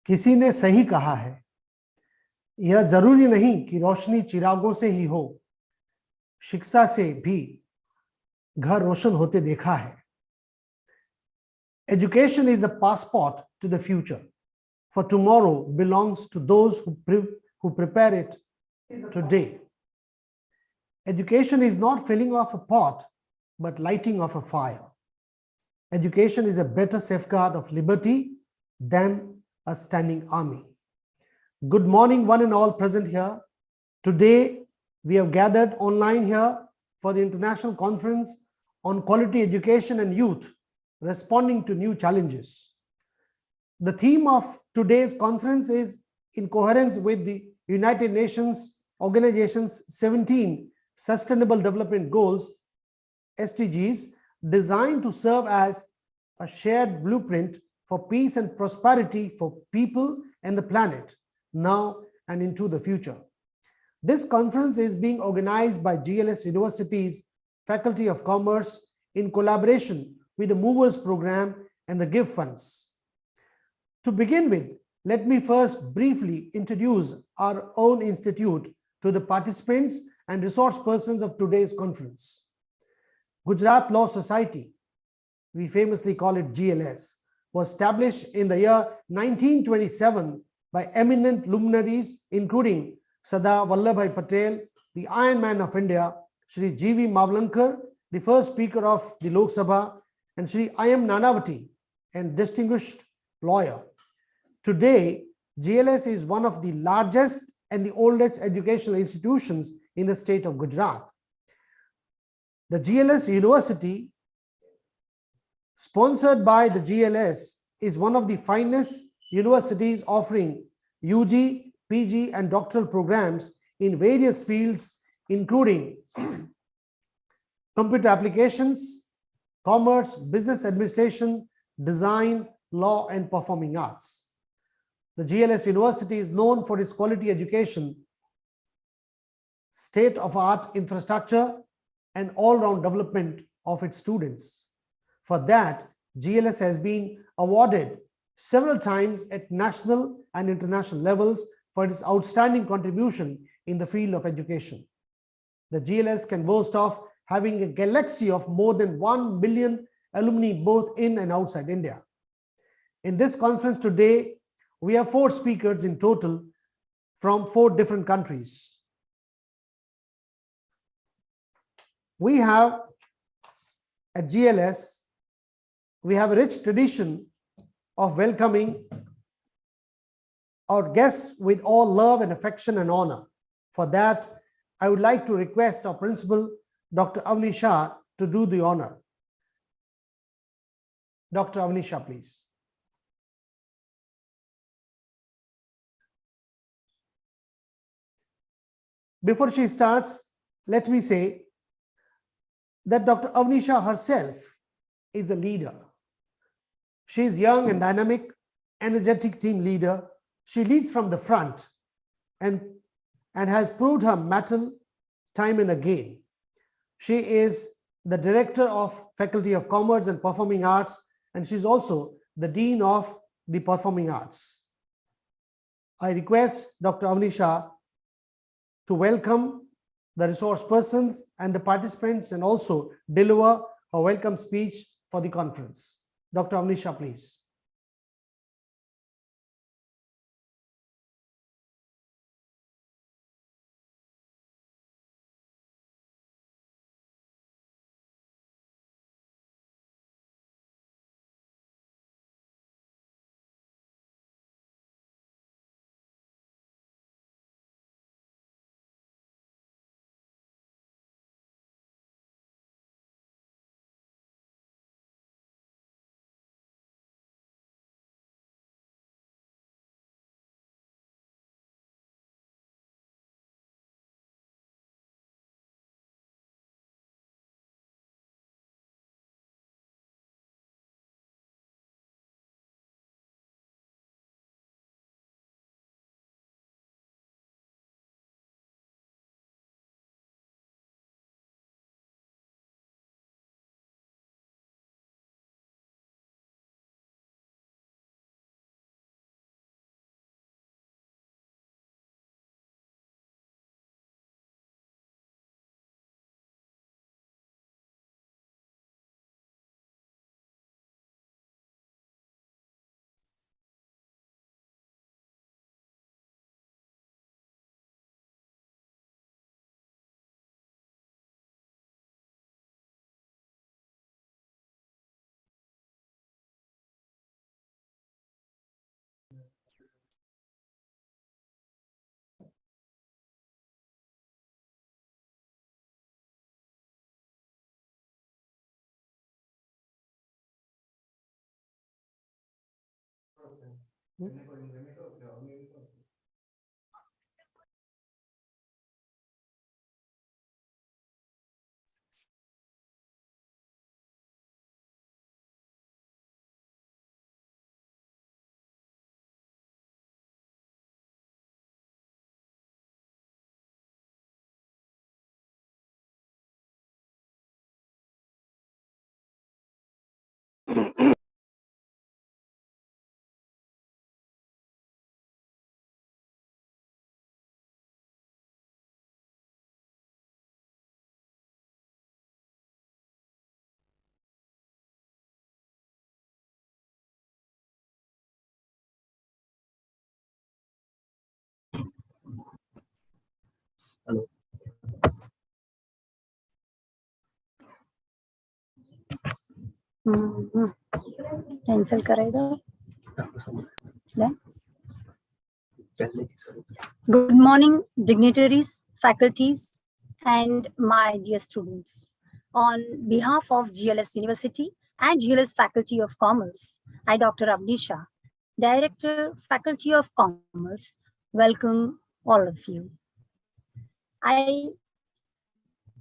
किसी ने सही कहा है, यह जरूरी नहीं कि रोशनी चिरागों से ही हो, शिक्षा से भी घर रोशन होते देखा है. Education is a passport to the future, for tomorrow belongs to those who prepare it today. Education is not filling of a pot, but lighting of a fire. Education is a better safeguard of liberty than a standing army. Good morning, one and all present here. Today, we have gathered online here for the International Conference on Quality Education and Youth, Responding to New Challenges. The theme of today's conference is in coherence with the United Nations Organization's 17 Sustainable Development Goals, SDGs, designed to serve as a shared blueprint for peace and prosperity for people and the planet, now and into the future. This conference is being organized by GLS University's Faculty of Commerce in collaboration with the Movers Program and the GIVE Funds. To begin with, let me first briefly introduce our own institute to the participants and resource persons of today's conference. Gujarat Law Society, we famously call it GLS, was established in the year 1927 by eminent luminaries including Sardar Vallabhbhai Patel, the Iron Man of India, Shri G.V. Mavlankar, the first Speaker of the Lok Sabha, and Shri I.M. Nanavati, and distinguished lawyer. Today, GLS is one of the largest and the oldest educational institutions in the state of Gujarat. The GLS University, sponsored by the GLS, is one of the finest universities offering UG, PG, and doctoral programs in various fields, including computer applications, commerce, business administration, design, law, and performing arts. The GLS University is known for its quality education, state-of-the-art infrastructure, and all-round development of its students. For that, GLS has been awarded several times at national and international levels for its outstanding contribution in the field of education. The GLS can boast of having a galaxy of more than 1 million alumni both in and outside India. In this conference today, we have 4 speakers in total from 4 different countries. We have at GLS, we have a rich tradition of welcoming our guests with all love and affection and honor. For that, I would like to request our principal, Dr. Avni Shah, to do the honor. Dr. Avni Shah, please. Before she starts, let me say that Dr. Avni Shah herself is a leader. She is young and dynamic, energetic team leader. She leads from the front and has proved her mettle time and again. She is the director of Faculty of Commerce and Performing Arts, and she's also the Dean of the Performing Arts. I request Dr. Avni Shah to welcome the resource persons and the participants and also deliver a welcome speech for the conference. Dr. Avni Shah, please. Hello. Cancel करेगा. Good morning, dignitaries, faculties, and my dear students. On behalf of GLS University and GLS Faculty of Commerce, I, Dr. Avnisha, Director, Faculty of Commerce, welcome all of you. I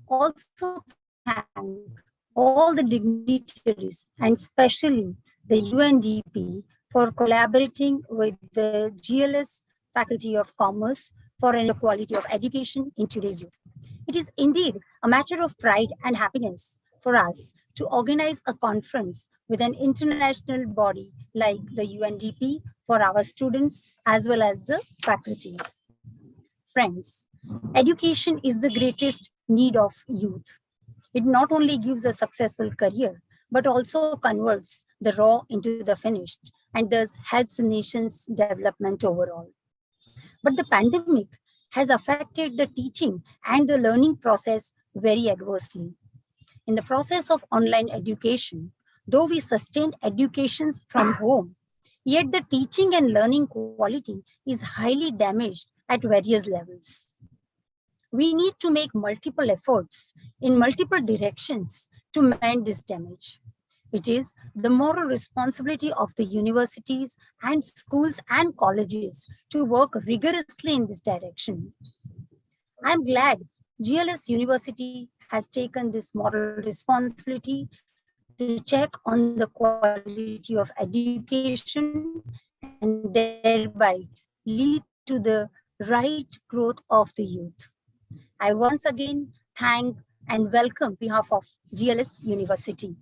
also thank all the dignitaries and especially the UNDP for collaborating with the GLS Faculty of Commerce for an quality of education in today's youth. It is indeed a matter of pride and happiness for us to organize a conference with an international body like the UNDP for our students as well as the faculties. Friends, education is the greatest need of youth. It not only gives a successful career, but also converts the raw into the finished and thus helps the nation's development overall. But the pandemic has affected the teaching and the learning process very adversely. In the process of online education, though we sustained educations from home, yet the teaching and learning quality is highly damaged at various levels. We need to make multiple efforts in multiple directions to mend this damage. It is the moral responsibility of the universities and schools and colleges to work rigorously in this direction. I'm glad GLS University has taken this moral responsibility to check on the quality of education and thereby lead to the right growth of the youth. I once again thank and welcome behalf of GLS University.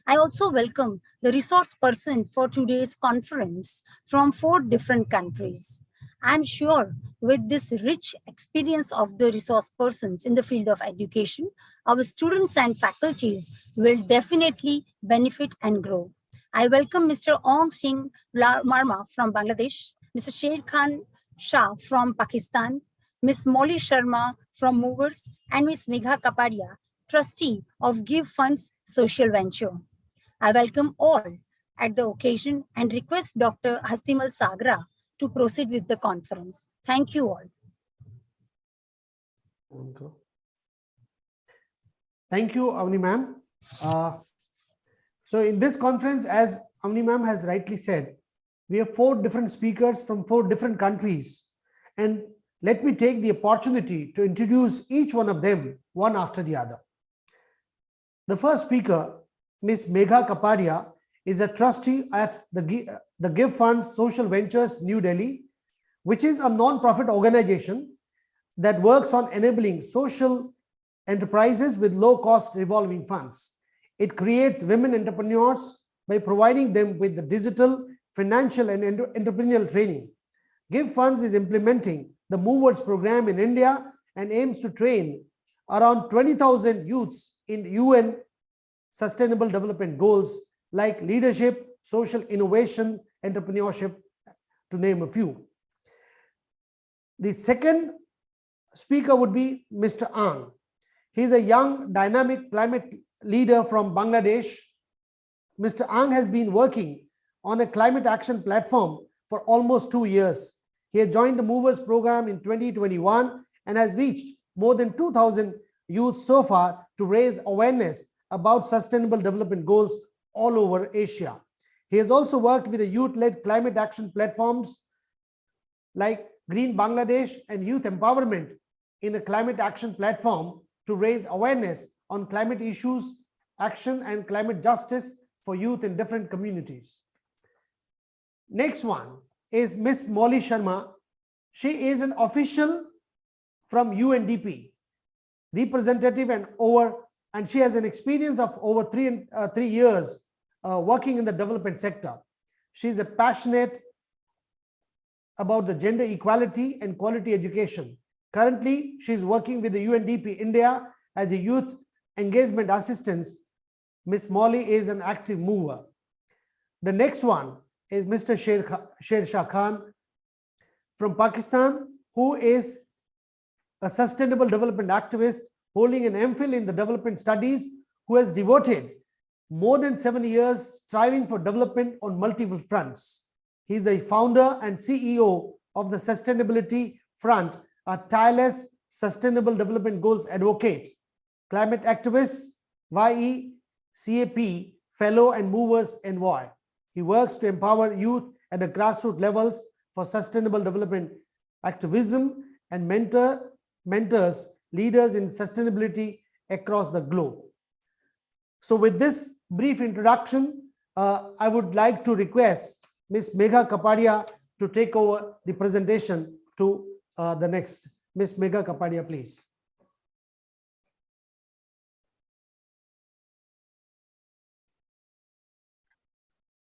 I also welcome the resource person for today's conference from 4 different countries. I'm sure with this rich experience of the resource persons in the field of education, our students and faculties will definitely benefit and grow. I welcome Mr. Ong Singh Marma from Bangladesh, Mr. Sher Khan Shah from Pakistan, Ms. Molly Sharma from Movers, and Ms. Megha Kapadia, trustee of Give Funds Social Venture. I welcome all at the occasion and request Dr. Hastimal Sagra to proceed with the conference. Thank you all. Thank you, Avni ma'am. So in this conference, as Avni ma'am has rightly said, we have 4 different speakers from 4 different countries. And let me take the opportunity to introduce each one of them one after the other. The first speaker, Ms. Megha Kapadia, is a trustee at the Give Funds Social Ventures, New Delhi, which is a non-profit organization that works on enabling social enterprises with low-cost revolving funds. It creates women entrepreneurs by providing them with the digital, financial, and entrepreneurial training. Give Funds is implementing the Movers program in India and aims to train around 20,000 youths in UN Sustainable Development Goals like leadership, social innovation, entrepreneurship, to name a few. The second speaker would be Mr. Ang. He is a young, dynamic climate leader from Bangladesh. Mr. Ang has been working on a climate action platform for almost 2 years. He has joined the Movers program in 2021 and has reached more than 2,000 youth so far to raise awareness about sustainable development goals all over Asia. He has also worked with the youth-led climate action platforms like Green Bangladesh and Youth Empowerment in the Climate Action Platform to raise awareness on climate issues, action and climate justice for youth in different communities. Next one is Miss Molly Sharma. She is an official from UNDP, representative and she has an experience of over 3 years working in the development sector. She is a passionate about the gender equality and quality education. Currently, she is working with the UNDP India as a youth engagement assistant. Miss Molly is an active mover. The next one is Mr. Sher Shah Khan from Pakistan, who is a sustainable development activist holding an MPhil in the development studies, who has devoted more than 7 years striving for development on multiple fronts. He is the founder and CEO of the Sustainability Front, a tireless sustainable development goals advocate, climate activist, YECAP fellow and movers envoy. He works to empower youth at the grassroots levels for sustainable development activism and mentors leaders in sustainability across the globe. So with this brief introduction, I would like to request Ms. Megha Kapadia to take over the presentation to the next. Ms. Megha Kapadia, please.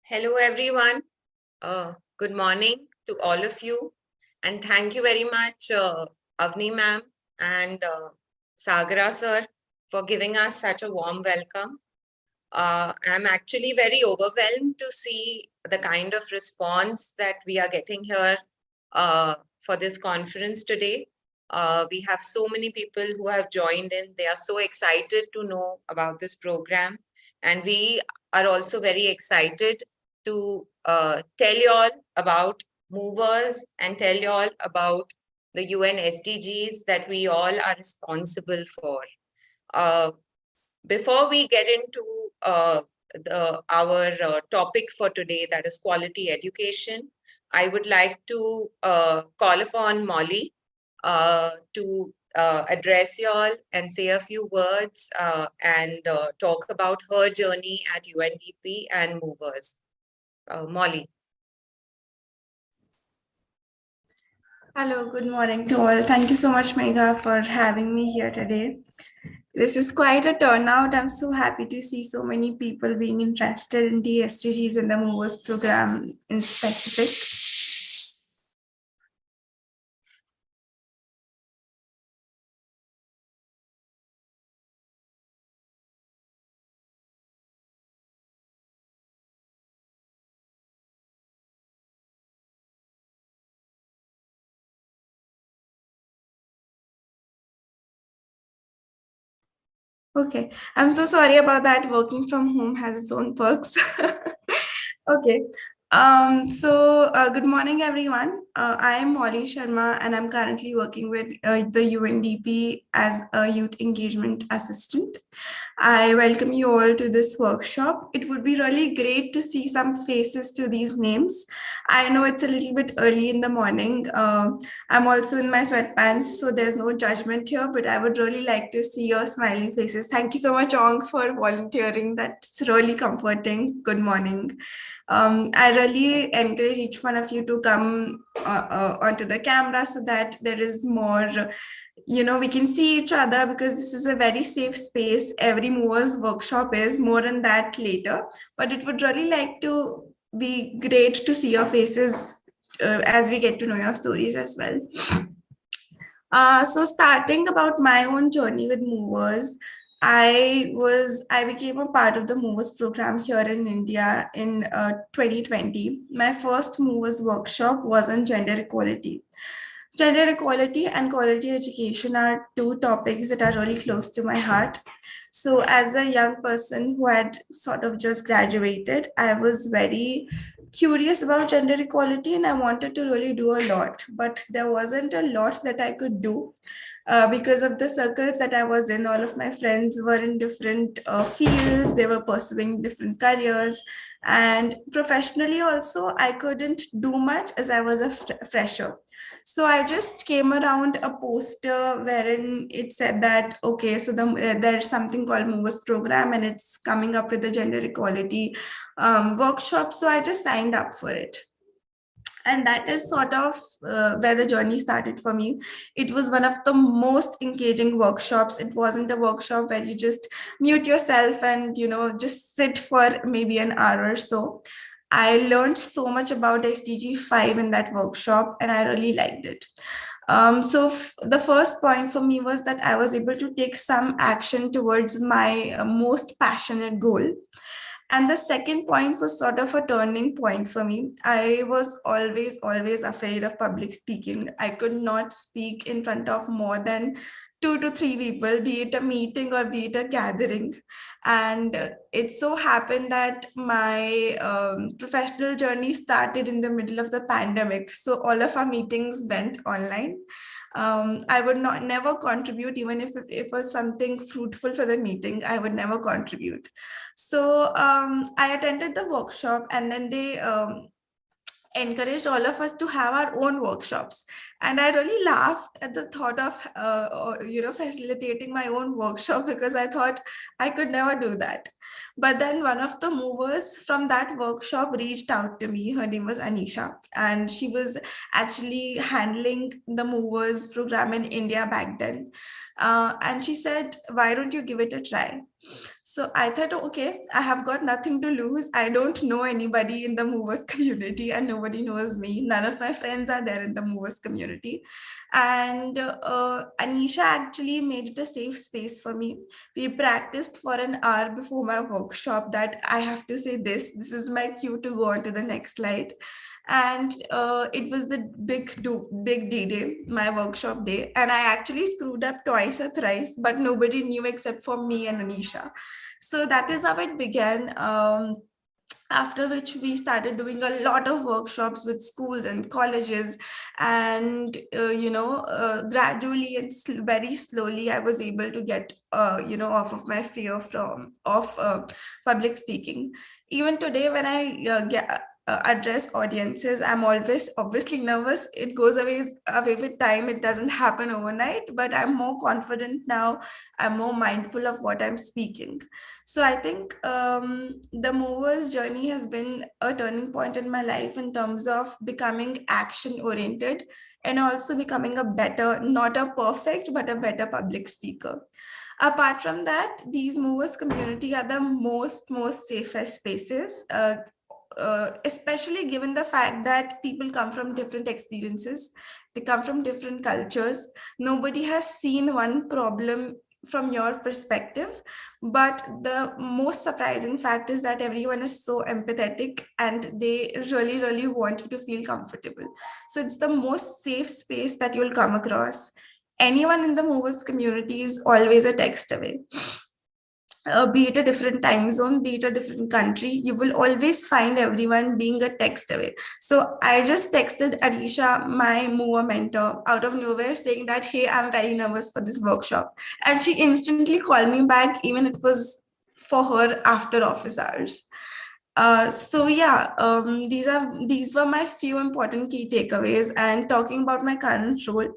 Hello, everyone. Good morning to all of you. And thank you very much, Avni ma'am and Sagara sir, for giving us such a warm welcome. I'm actually very overwhelmed to see the kind of response that we are getting here for this conference today. We have so many people who have joined in. They are so excited to know about this program. And we are also very excited to tell you all about movers and tell you all about the UN SDGs that we all are responsible for. Before we get into our topic for today, that is quality education, I would like to call upon Molly to address you all and say a few words and talk about her journey at UNDP and movers. Molly. Hello, good morning to all. Thank you so much, Megha, for having me here today. This is quite a turnout. I'm so happy to see so many people being interested in the SDGs and the Movers program in specific. Okay, I'm so sorry about that. Working from home has its own perks. Okay. Good morning, everyone. I am Molly Sharma, and I'm currently working with the UNDP as a youth engagement assistant. I welcome you all to this workshop. It would be really great to see some faces to these names. I know it's a little bit early in the morning. I'm also in my sweatpants, so there's no judgment here, but I would really like to see your smiling faces. Thank you so much, Ong, for volunteering. That's really comforting. Good morning. I really encourage each one of you to come onto the camera so that there is more, we can see each other, because this is a very safe space. Every movers workshop is. More on that later, but it would really like to be great to see your faces as we get to know your stories as well. So starting about my own journey with movers, I became a part of the Movers program here in India in 2020. My first Movers workshop was on gender equality. Gender equality and quality education are two topics that are really close to my heart. So as a young person who had sort of just graduated, I was very curious about gender equality and I wanted to really do a lot, but there wasn't a lot that I could do because of the circles that I was in. All of my friends were in different fields, they were pursuing different careers, and professionally also, I couldn't do much as I was a fresher. So I just came around a poster wherein it said that, okay, so there's something called Movers program and it's coming up with the gender equality workshop. So I just signed up for it. And that is sort of where the journey started for me. It was one of the most engaging workshops. It wasn't a workshop where you just mute yourself and, just sit for maybe an hour or so. I learned so much about SDG 5 in that workshop, and I really liked it. So the first point for me was that I was able to take some action towards my most passionate goal. And the second point was sort of a turning point for me. I was always afraid of public speaking. I could not speak in front of more than 2 to 3 people, be it a meeting or be it a gathering. And it so happened that my professional journey started in the middle of the pandemic. So all of our meetings went online. I would never contribute, even if it was something fruitful for the meeting, I would never contribute. So I attended the workshop, and then they encouraged all of us to have our own workshops. And I really laughed at the thought of facilitating my own workshop, because I thought I could never do that. But then one of the movers from that workshop reached out to me. Her name was Anisha, and she was actually handling the movers program in India back then. And she said, why don't you give it a try? So I thought, okay, I have got nothing to lose. I don't know anybody in the movers community, and nobody knows me. None of my friends are there in the movers community. And Anisha actually made it a safe space for me. We practiced for an hour before my workshop that I have to say this. This is my cue to go on to the next slide. And it was the big D-Day, my workshop day. And I actually screwed up twice or thrice, but nobody knew except for me and Anisha. So that is how it began. After which we started doing a lot of workshops with schools and colleges, and gradually and very slowly I was able to get off of my fear of public speaking. Even today, when I address audiences, I'm always obviously nervous. It goes away with time. It doesn't happen overnight, but I'm more confident now. I'm more mindful of what I'm speaking. So I think the movers journey has been a turning point in my life in terms of becoming action oriented, and also becoming a better, not a perfect, but a better public speaker. Apart from that, these movers community are the most safest spaces, especially given the fact that people come from different experiences, they come from different cultures. Nobody has seen one problem from your perspective, but the most surprising fact is that everyone is so empathetic, and they really want you to feel comfortable. So it's the most safe space that you'll come across. Anyone in the movers community is always a text away. Be it a different time zone, be it a different country, you will always find everyone being a text away. So I just texted Anisha, my mover mentor, out of nowhere, saying that, hey, I'm very nervous for this workshop. And she instantly called me back, even it was for her after office hours. These were my few important key takeaways. And talking about my current role,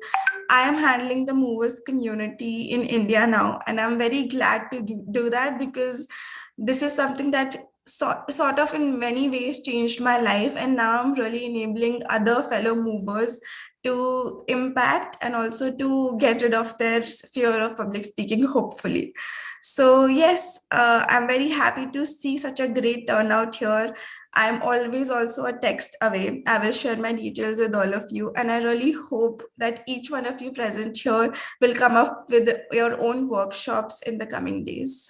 I am handling the movers community in India now, and I'm very glad to do that, because this is something that sort of in many ways changed my life, and now I'm really enabling other fellow movers to impact and also to get rid of their fear of public speaking, hopefully. So yes, I'm very happy to see such a great turnout here. I'm always also a text away. I will share my details with all of you, and I really hope that each one of you present here will come up with your own workshops in the coming days.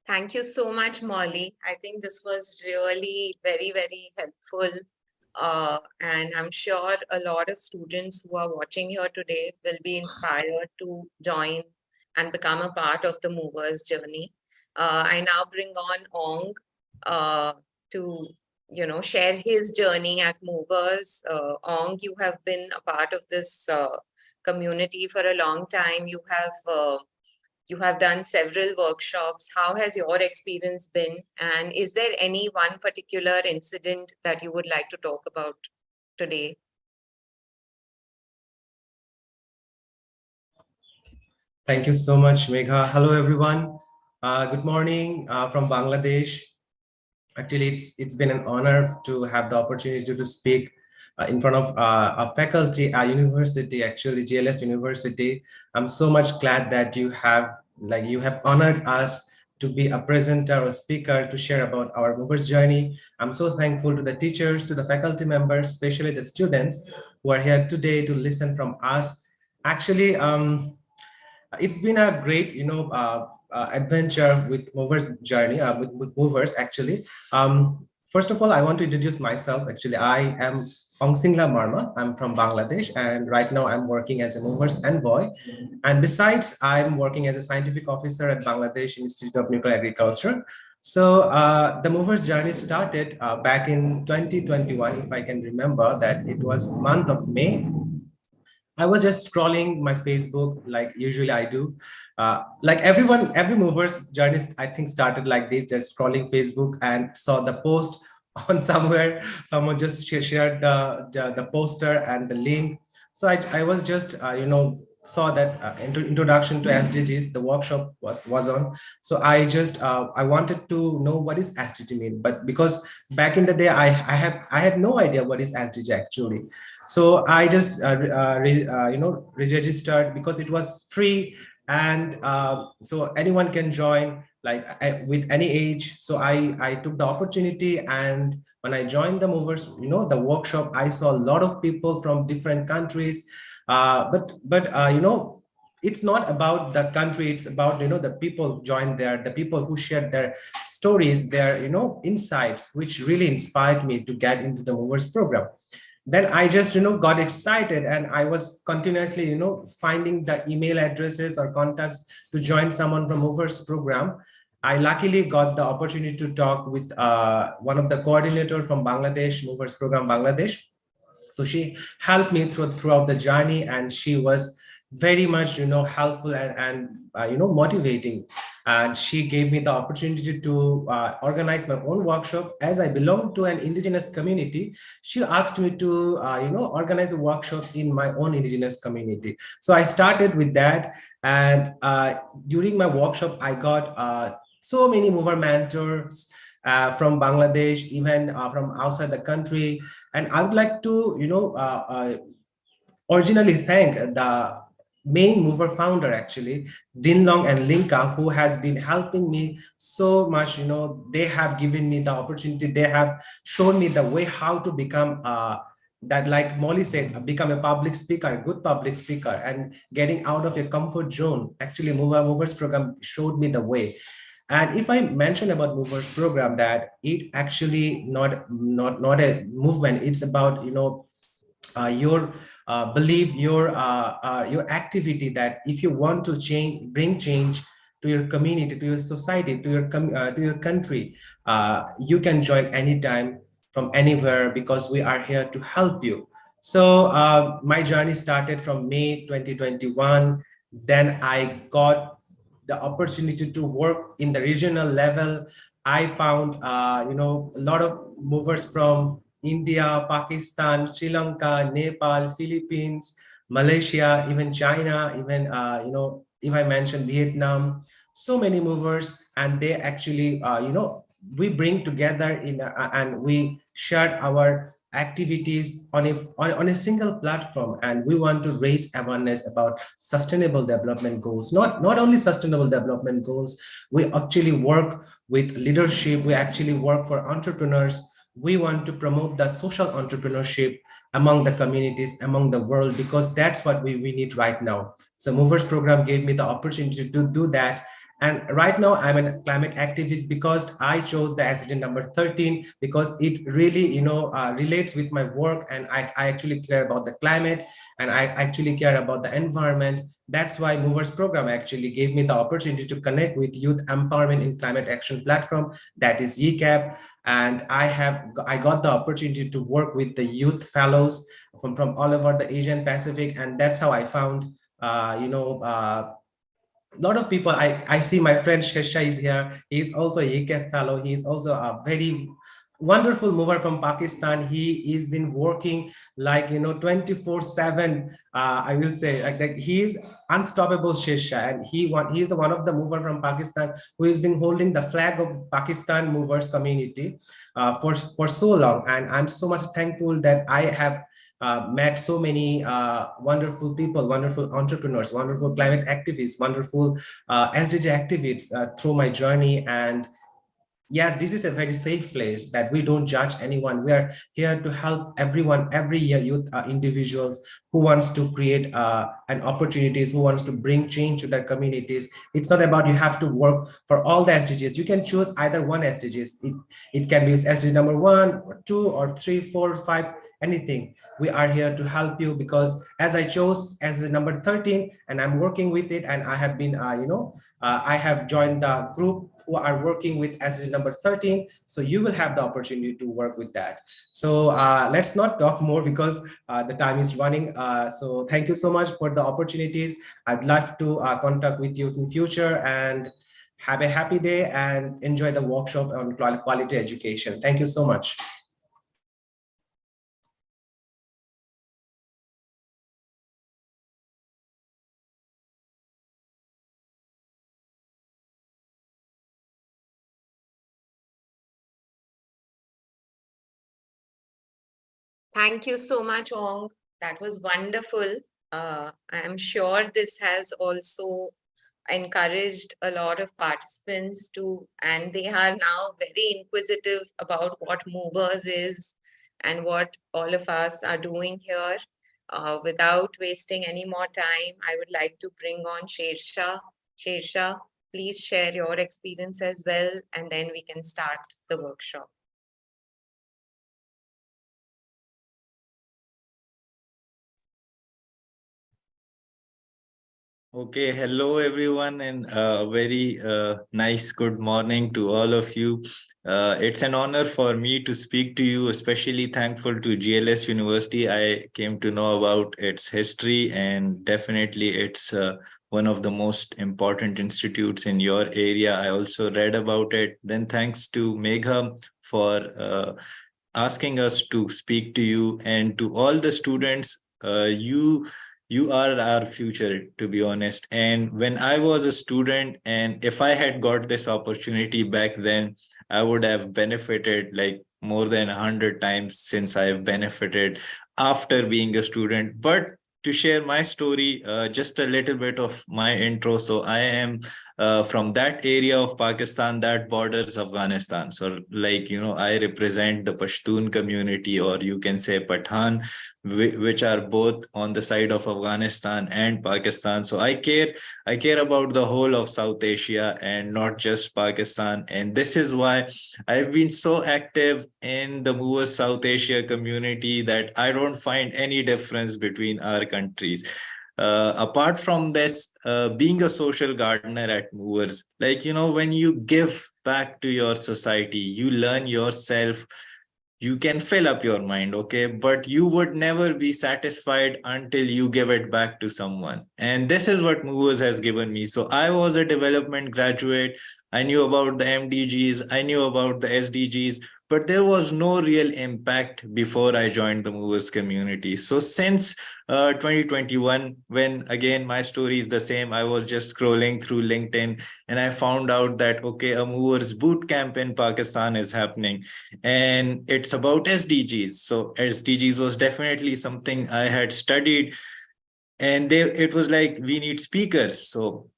Thank you so much, Molly. I think this was really very helpful. And I'm sure a lot of students who are watching here today will be inspired to join and become a part of the movers journey. I now bring on Ong to share his journey at Movers. Ong, you have been a part of this community for a long time. You have done several workshops. How has your experience been? And is there any one particular incident that you would like to talk about today? Thank you so much, Megha. Hello, everyone. Good morning from Bangladesh. Actually, it's been an honor to have the opportunity to speak in front of a faculty, a university, actually GLS University. I'm so much glad that you have honored us to be a presenter or speaker to share about our Movers journey. I'm so thankful to the teachers, to the faculty members, especially the students who are here today to listen from us. Actually, it's been a great, adventure with Movers journey, with Movers actually. First of all, I want to introduce myself. Actually, I am Ongsingla Marma. I'm from Bangladesh, and right now I'm working as a Movers envoy. And besides, I'm working as a scientific officer at Bangladesh Institute of Nuclear Agriculture. So the Movers journey started back in 2021, if I can remember that it was month of May. I was just scrolling my Facebook like usually I do. Like everyone, every Movers journey, I think started like this, just scrolling Facebook and saw the post on somewhere. Someone just shared the poster and the link. So I was just, saw that introduction to SDGs, the workshop was on. So I just, I wanted to know what is SDG mean, but because back in the day, I had no idea what is SDG actually. So I just, registered because it was free, and so anyone can join, like with any age. So I took the opportunity, and when I joined the Movers, the workshop, I saw a lot of people from different countries. But it's not about the country, it's about the people joined there, the people who shared their stories, their insights, which really inspired me to get into the Movers program. Then I just got excited, and I was continuously finding the email addresses or contacts to join someone from Movers program. I luckily got the opportunity to talk with one of the coordinator from Bangladesh, Movers program Bangladesh. So she helped me throughout the journey, and she was very much helpful and motivating. And she gave me the opportunity to organize my own workshop. As I belong to an indigenous community, she asked me to organize a workshop in my own indigenous community. So I started with that, and during my workshop I got so many mover mentors from Bangladesh, even from outside the country. And I would like to originally thank the main mover founder, actually, Dinlong and Linka, who has been helping me so much. They have given me the opportunity, they have shown me the way how to become that, like Molly said, become a public speaker, a good public speaker, and getting out of your comfort zone. Actually, Movers program showed me the way. And if I mention about Movers program, that it actually not a movement, it's about your belief, your activity, that if you want to bring change to your community, to your society, to your country, you can join anytime from anywhere, because we are here to help you. So my journey started from May 2021. Then I got the opportunity to work in the regional level. I found a lot of movers from India, Pakistan, Sri Lanka, Nepal, Philippines, Malaysia, even China, even if I mention Vietnam, so many movers. And they actually we bring together and we share our activities on a single platform, and we want to raise awareness about sustainable development goals. Not only sustainable development goals, we actually work with leadership, we actually work for entrepreneurs. We want to promote the social entrepreneurship among the communities, among the world, because that's what we need right now. So Movers program gave me the opportunity to do that. And right now I'm a climate activist because I chose the SDG number 13 because it really, relates with my work, and I actually care about the climate, and I actually care about the environment. That's why Movers program actually gave me the opportunity to connect with Youth Empowerment in Climate Action platform, that is YCAP. And I got the opportunity to work with the youth fellows from all over the Asian Pacific, and that's how I found a lot of people. I see my friend Shesha is here. He's also a YCAP fellow. He's also a very wonderful mover from Pakistan. He's been working 24/7. I will say like he's unstoppable, Shesha, and he's the one of the mover from Pakistan who has been holding the flag of Pakistan movers community for so long. And I'm so much thankful that I have met so many wonderful people, wonderful entrepreneurs, wonderful climate activists, wonderful SDG activists through my journey. And yes, this is a very safe place that we don't judge anyone. We are here to help everyone, every year, youth individuals who wants to create an opportunities, who wants to bring change to their communities. It's not about you have to work for all the SDGs. You can choose either one SDGs. It can be SDG number 1 or 2 or 3, 4, 5, anything. We are here to help you because as I chose as the number 13 and I'm working with it, and I have been, I have joined the group who are working with SDG number 13. So you will have the opportunity to work with that. So let's not talk more because the time is running. So thank you so much for the opportunities. I'd love to contact with you in future, and have a happy day and enjoy the workshop on quality education. Thank you so much. Thank you so much, Ong. That was wonderful. I am sure this has also encouraged a lot of participants to, and they are now very inquisitive about what Movers is and what all of us are doing here. Without wasting any more time, I would like to bring on Shersha. Shersha, please share your experience as well, and then we can start the workshop. Okay, hello everyone, and very nice good morning to all of you. It's an honor for me to speak to you, especially thankful to GLS University. I came to know about its history, and definitely it's one of the most important institutes in your area. I also read about it. Then thanks to Megha for asking us to speak to you, and to all the students. You are our future, to be honest. And when I was a student, and if I had got this opportunity back then, I would have benefited like more than 100 times since I've benefited after being a student. But to share my story, just a little bit of my intro. So I am from that area of Pakistan that borders Afghanistan. So I represent the Pashtun community, or you can say Pathan, which are both on the side of Afghanistan and Pakistan. So I care about the whole of South Asia and not just Pakistan. And this is why I've been so active in the Movers South Asia community that I don't find any difference between our countries. Apart from this, being a social gardener at Movers, when you give back to your society, you learn yourself. You can fill up your mind, okay, but you would never be satisfied until you give it back to someone. And this is what Movers has given me. So I was a development graduate. I knew about the MDGs, I knew about the SDGs, but there was no real impact before I joined the Movers community. So since 2021, when again my story is the same, I was just scrolling through LinkedIn and I found out that, okay, a Movers boot camp in Pakistan is happening, and it's about SDGs. So SDGs was definitely something I had studied. And it was like, we need speakers. So,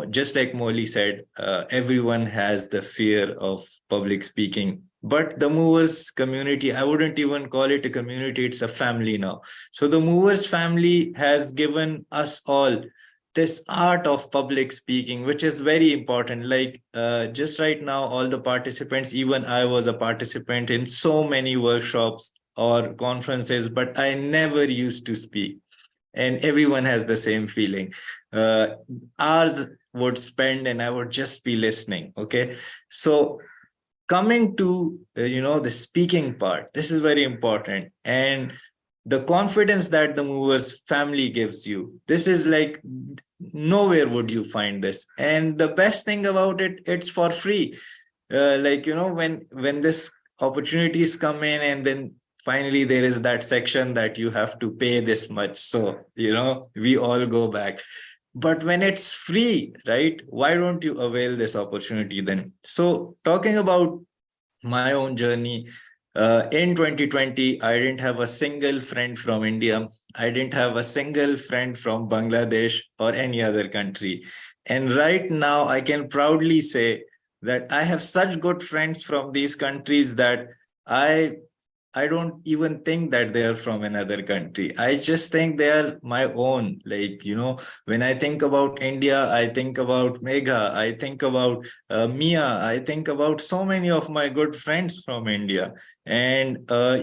just like Molly said, everyone has the fear of public speaking. But the Movers community, I wouldn't even call it a community, it's a family now. So the Movers family has given us all this art of public speaking, which is very important. Like just right now, all the participants, even I was a participant in so many workshops or conferences, but I never used to speak. And everyone has the same feeling. Hours would spend and I would just be listening. Okay. So coming to, the speaking part, this is very important. And the confidence that the movers family gives you, this is like nowhere would you find this. And the best thing about it, it's for free. When this opportunities come in, and then finally there is that section that you have to pay this much, so we all go back. But when it's free, right, why don't you avail this opportunity then? So talking about my own journey, in 2020, I didn't have a single friend from India. I didn't have a single friend from Bangladesh or any other country. And right now, I can proudly say that I have such good friends from these countries that I I don't even think that they are from another country. I just think they are my own. Like, when I think about India, I think about Megha, I think about Mia, I think about so many of my good friends from India. And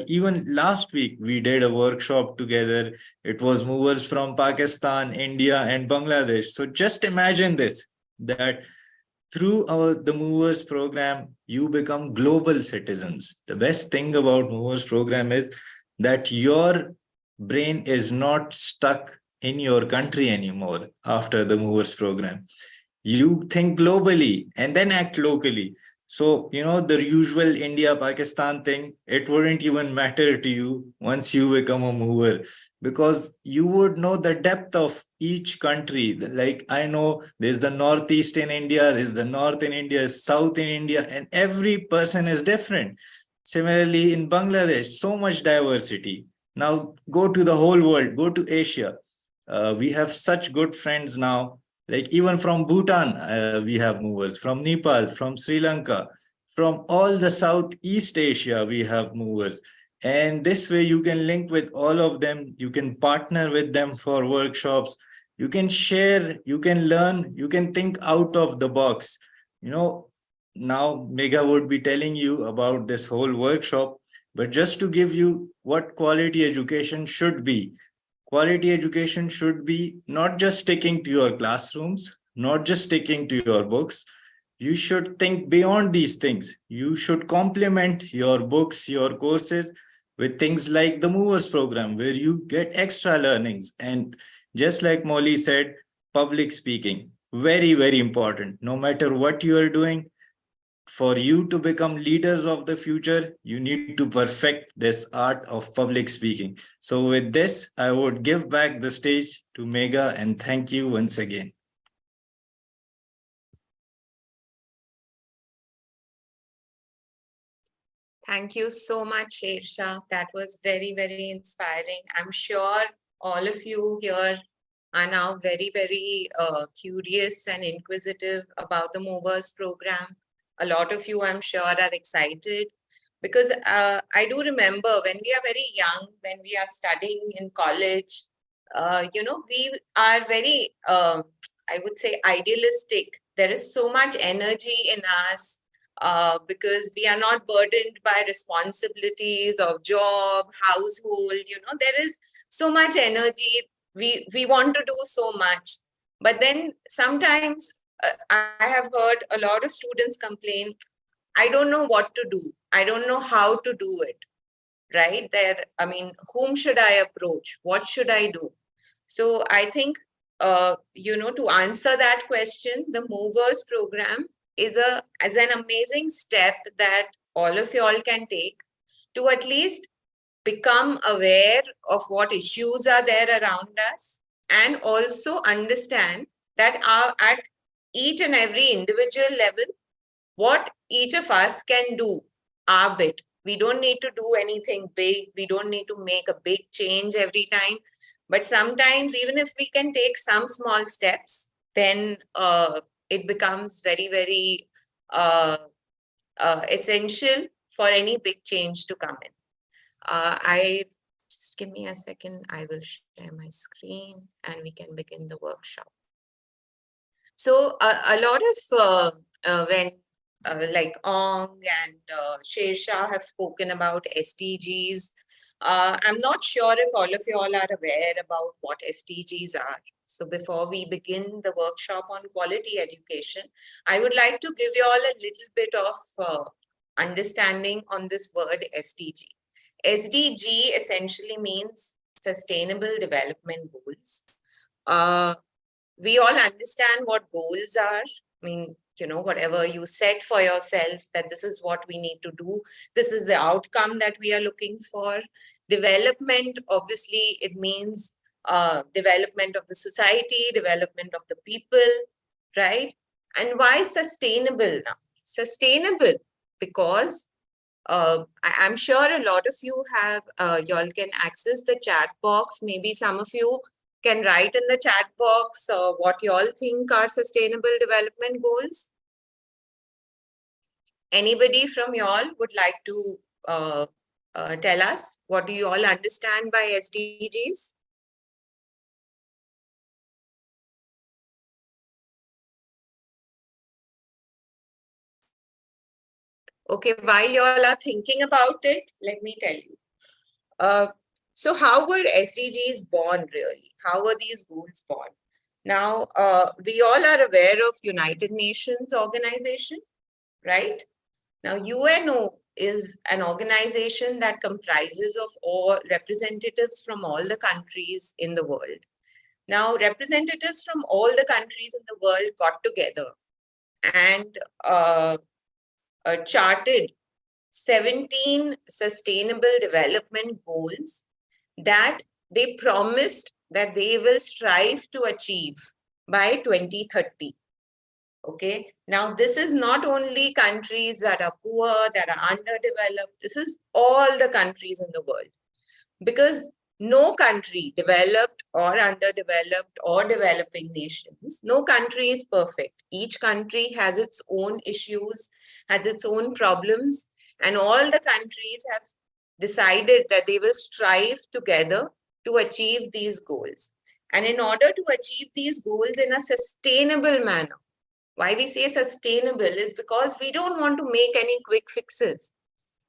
even last week, we did a workshop together. It was movers from Pakistan, India, and Bangladesh. So just imagine this, that through the movers program, you become global citizens. The best thing about movers program is that your brain is not stuck in your country anymore. After the movers program, you think globally and then act locally. So, the usual India Pakistan thing, it wouldn't even matter to you once you become a mover, because you would know the depth of each country. Like, I know there's the northeast in India, there's the north in India, south in India, and every person is different. Similarly, in Bangladesh, so much diversity. Now go to the whole world, go to Asia. We have such good friends now. Like, even from Bhutan, we have movers. From Nepal, from Sri Lanka, from all the Southeast Asia, we have movers. And this way you can link with all of them. You can partner with them for workshops. You can share, you can learn, you can think out of the box. Now Megha would be telling you about this whole workshop, but just to give you what quality education should be. Quality education should be not just sticking to your classrooms, not just sticking to your books. You should think beyond these things. You should complement your books, your courses with things like the Movers program, where you get extra learnings. And just like Molly said, public speaking, very, very important. No matter what you are doing, for you to become leaders of the future, you need to perfect this art of public speaking. So with this, I would give back the stage to Megha, and thank you once again. Thank you so much, Shersha. That was very, very inspiring. I'm sure all of you here are now very, very curious and inquisitive about the Movers program. A lot of you, I'm sure, are excited because I do remember when we are very young, when we are studying in college, we are very, I would say, idealistic. There is so much energy in us because we are not burdened by responsibilities of job, household. There is so much energy. We want to do so much, but then sometimes I have heard a lot of students complain, I don't know what to do. I don't know how to do it. Right there. I mean, whom should I approach? What should I do? So I think, to answer that question, the Movers program is an amazing step that all of y'all can take to at least become aware of what issues are there around us, and also understand that at each and every individual level, what each of us can do our bit. We don't need to do anything big. We don't need to make a big change every time. But sometimes, even if we can take some small steps, then it becomes very, very essential for any big change to come in. Just give me a second. I will share my screen and we can begin the workshop. So a lot of when like Ong and Sher Shah have spoken about SDGs. I'm not sure if all of you all are aware about what SDGs are. So before we begin the workshop on quality education, I would like to give you all a little bit of understanding on this word SDG. SDG essentially means Sustainable Development Goals. We all understand what goals are. I mean, whatever you set for yourself, that this is what we need to do. This is the outcome that we are looking for. Development, obviously, it means development of the society, development of the people, right? And why sustainable now? Sustainable because I'm sure a lot of you have, y'all can access the chat box. Maybe some of you can write in the chat box what y'all think are sustainable development goals. Anybody from y'all would like to tell us what do you all understand by SDGs? Okay, while y'all are thinking about it, let me tell you. So how were SDGs born really? How were these goals born? Now, we all are aware of United Nations organization, right? Now, UNO is an organization that comprises of all representatives from all the countries in the world. Now, representatives from all the countries in the world got together and charted 17 sustainable development goals that they promised that they will strive to achieve by 2030. Okay, now this is not only countries that are poor, that are underdeveloped, this is all the countries in the world. Because no country, developed or underdeveloped or developing nations, no country is perfect. Each country has its own issues, has its own problems, and all the countries have decided that they will strive together to achieve these goals. And in order to achieve these goals in a sustainable manner, why we say sustainable is because we don't want to make any quick fixes,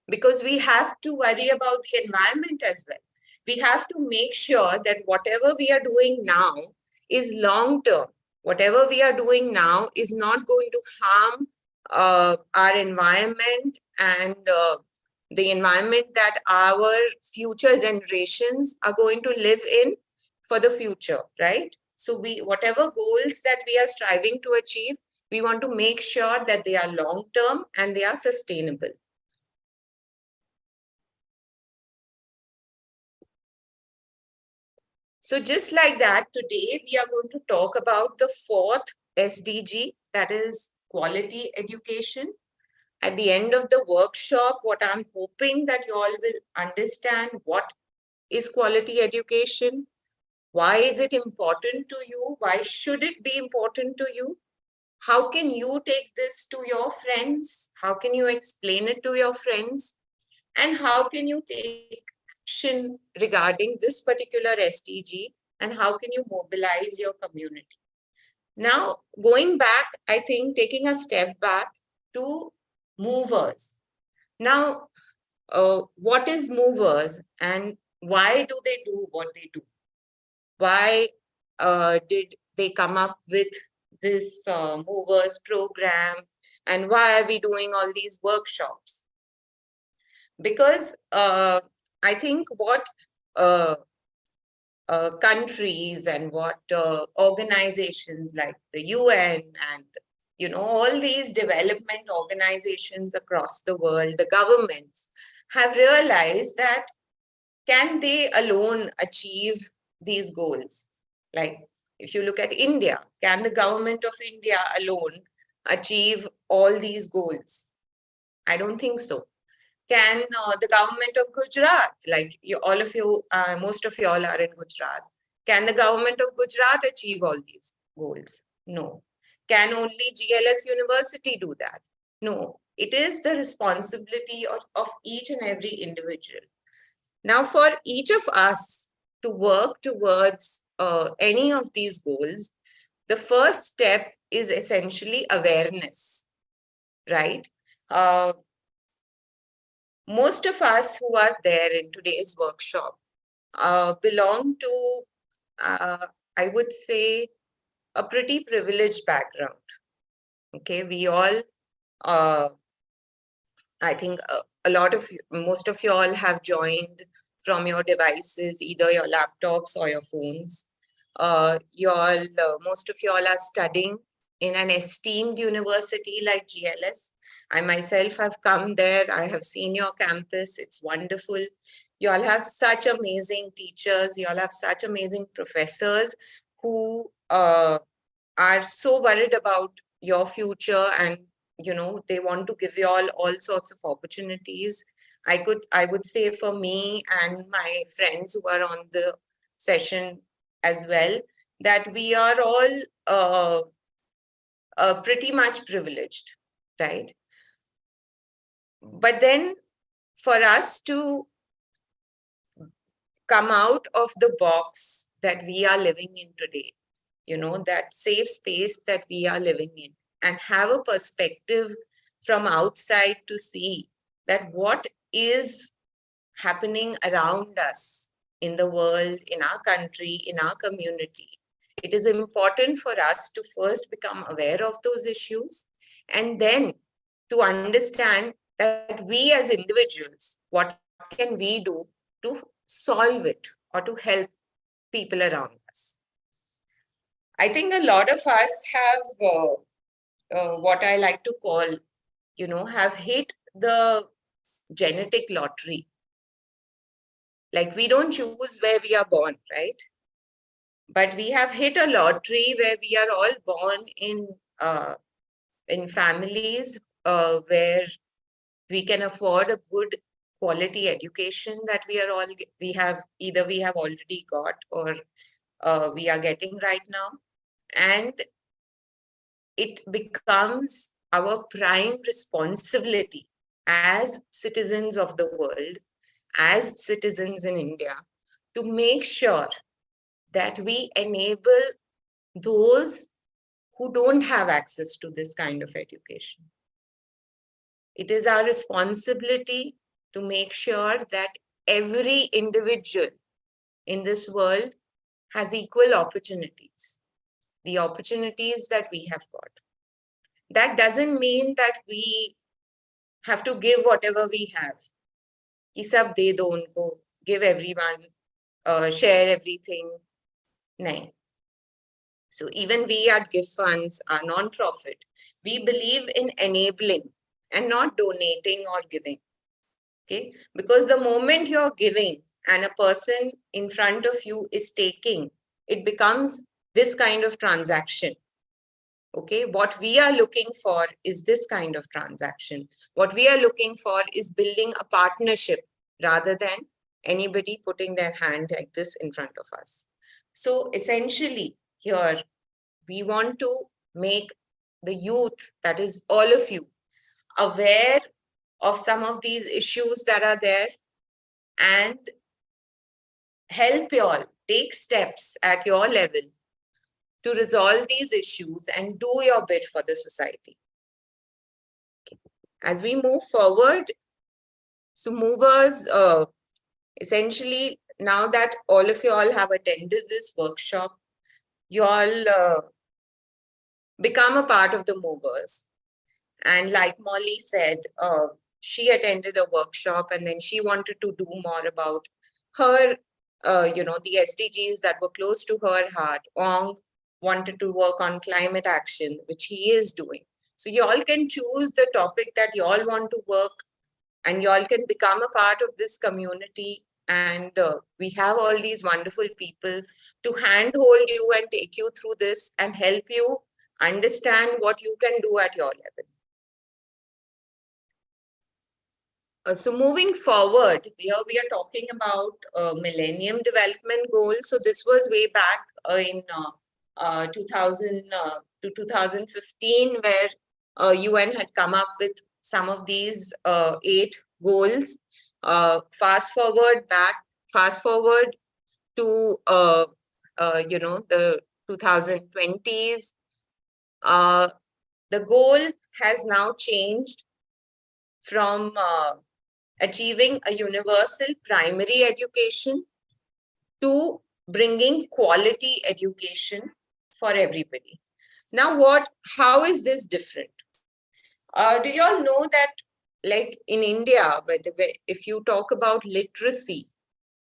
because we have to worry about the environment as well. We have to make sure that whatever we are doing now is long term. Whatever we are doing now is not going to harm our environment and the environment that our future generations are going to live in for the future, right? So whatever goals that we are striving to achieve, we want to make sure that they are long term and they are sustainable. So just like that, today we are going to talk about the fourth SDG, that is quality education. At the end of the workshop, what I'm hoping that you all will understand what is quality education, why is it important to you, why should it be important to you, how can you take this to your friends, how can you explain it to your friends, and how can you take action regarding this particular SDG, and how can you mobilize your community. Now, going back, I think taking a step back to movers. Now, what is movers and why do they do what they do? Why did they come up with this movers program, and why are we doing all these workshops? Because I think what countries and what organizations like the UN and all these development organizations across the world, the governments have realized that can they alone achieve these goals? Like if you look at India, can the government of India alone achieve all these goals? I don't think so. Can the government of Gujarat, like all of you, most of you all are in Gujarat, can the government of Gujarat achieve all these goals? No. Can only GLS University do that? No. It is the responsibility of each and every individual. Now, for each of us to work towards any of these goals, the first step is essentially awareness, right? Most of us who are there in today's workshop belong to, I would say, a pretty privileged background. Okay, we all, I think a lot of you, most of you all have joined from your devices, either your laptops or your phones. Most of you all are studying in an esteemed university like GLS. I myself have come there. I have seen your campus. It's wonderful. You all have such amazing teachers. You all have such amazing professors who are so worried about your future, and they want to give you all sorts of opportunities. I would say for me and my friends who are on the session as well, that we are all pretty much privileged, right? But then for us to come out of the box that we are living in today, that safe space that we are living in, and have a perspective from outside to see that what is happening around us in the world, in our country, in our community. It is important for us to first become aware of those issues, and then to understand that we as individuals, what can we do to solve it or to help people around us. I think a lot of us have what I like to call, have hit the genetic lottery. Like, we don't choose where we are born, right? But we have hit a lottery where we are all born in families where we can afford a good quality education that we have already got, or we are getting right now. And it becomes our prime responsibility as citizens of the world, as citizens in India, to make sure that we enable those who don't have access to this kind of education. It is our responsibility to make sure that every individual in this world has equal opportunities, the opportunities that we have got. That doesn't mean that we have to give whatever we have. Ki sab de do unko, give everyone, share everything. Nahin. So even we at Gift Funds, our non-profit, we believe in enabling and not donating or giving. Okay? Because the moment you're giving and a person in front of you is taking, it becomes this kind of transaction. Okay, what we are looking for is this kind of transaction. What we are looking for is building a partnership rather than anybody putting their hand like this in front of us. So essentially here, we want to make the youth, that is all of you, aware of some of these issues that are there, and help you all take steps at your level to resolve these issues and do your bit for the society. Okay. As we move forward, so movers, essentially, now that all of you all have attended this workshop, you all become a part of the movers. And like Molly said, she attended a workshop and then she wanted to do more about her, the SDGs that were close to her heart. Ong wanted to work on climate action, which he is doing. So you all can choose the topic that you all want to work, and you all can become a part of this community. And we have all these wonderful people to handhold you and take you through this and help you understand what you can do at your level. So moving forward, here we are talking about Millennium Development Goals. So this was way back in 2000 to 2015, where UN had come up with some of these 8 goals. Fast forward to the 2020s. The goal has now changed from achieving a universal primary education to bringing quality education for everybody. Now, how is this different? Do you all know that, like in India, by the way, if you talk about literacy,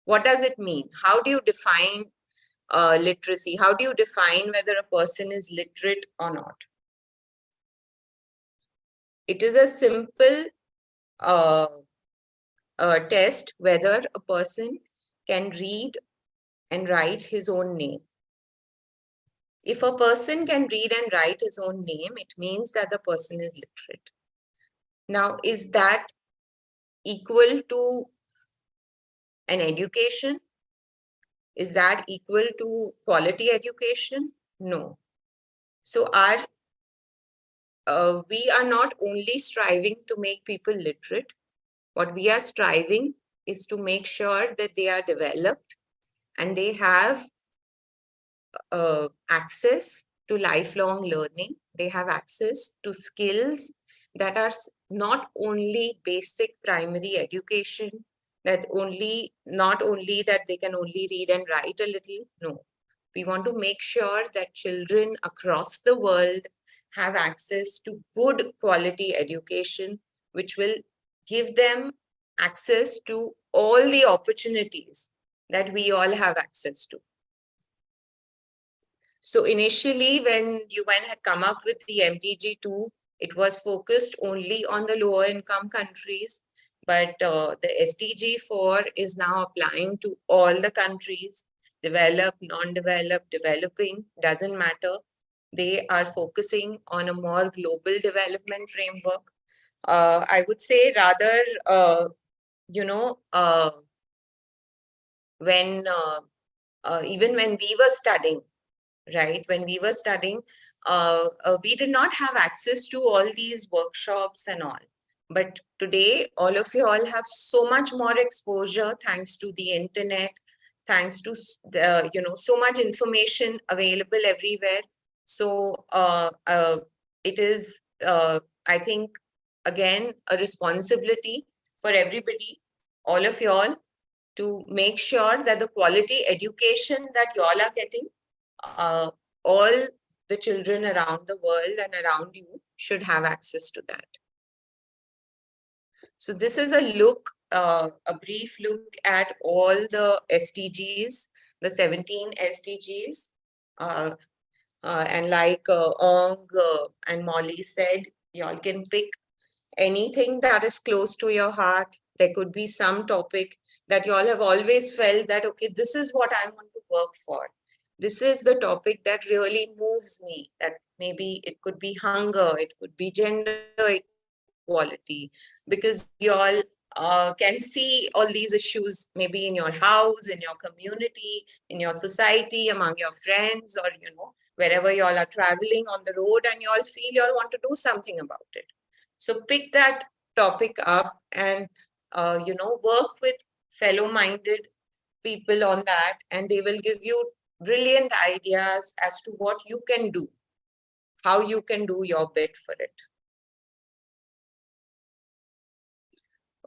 what does it mean? How do you define literacy? How do you define whether a person is literate or not? It is a simple test whether a person can read and write his own name. If a person can read and write his own name, it means that the person is literate. Now, is that equal to an education? Is that equal to quality education? No. So we are not only striving to make people literate. What we are striving is to make sure that they are developed and they have access to lifelong learning. They have access to skills that are not only basic primary education, not only that they can only read and write a little. No, we want to make sure that children across the world have access to good quality education, which will give them access to all the opportunities that we all have access to. So initially, when UN had come up with the MDG 2, it was focused only on the lower income countries, but the SDG 4 is now applying to all the countries, developed, non-developed, developing, doesn't matter. They are focusing on a more global development framework. I would say rather, even when we were studying, right? When we were studying, we did not have access to all these workshops and all. But today, all of you all have so much more exposure thanks to the internet, thanks to so much information available everywhere. So it is, I think, again, a responsibility for everybody, all of you all, to make sure that the quality education that you all are getting, all the children around the world and around you should have access to that. So this is a brief look at all the SDGs, the 17 SDGs. And like Ong and Molly said, y'all can pick anything that is close to your heart. There could be some topic that y'all have always felt that, okay, this is what I want to work for. This is the topic that really moves me, that maybe it could be hunger, it could be gender equality, because you all can see all these issues maybe in your house, in your community, in your society, among your friends, or wherever you all are traveling on the road and you all feel you all want to do something about it. So pick that topic up and work with fellow-minded people on that, and they will give you brilliant ideas as to what you can do, how you can do your bit for it.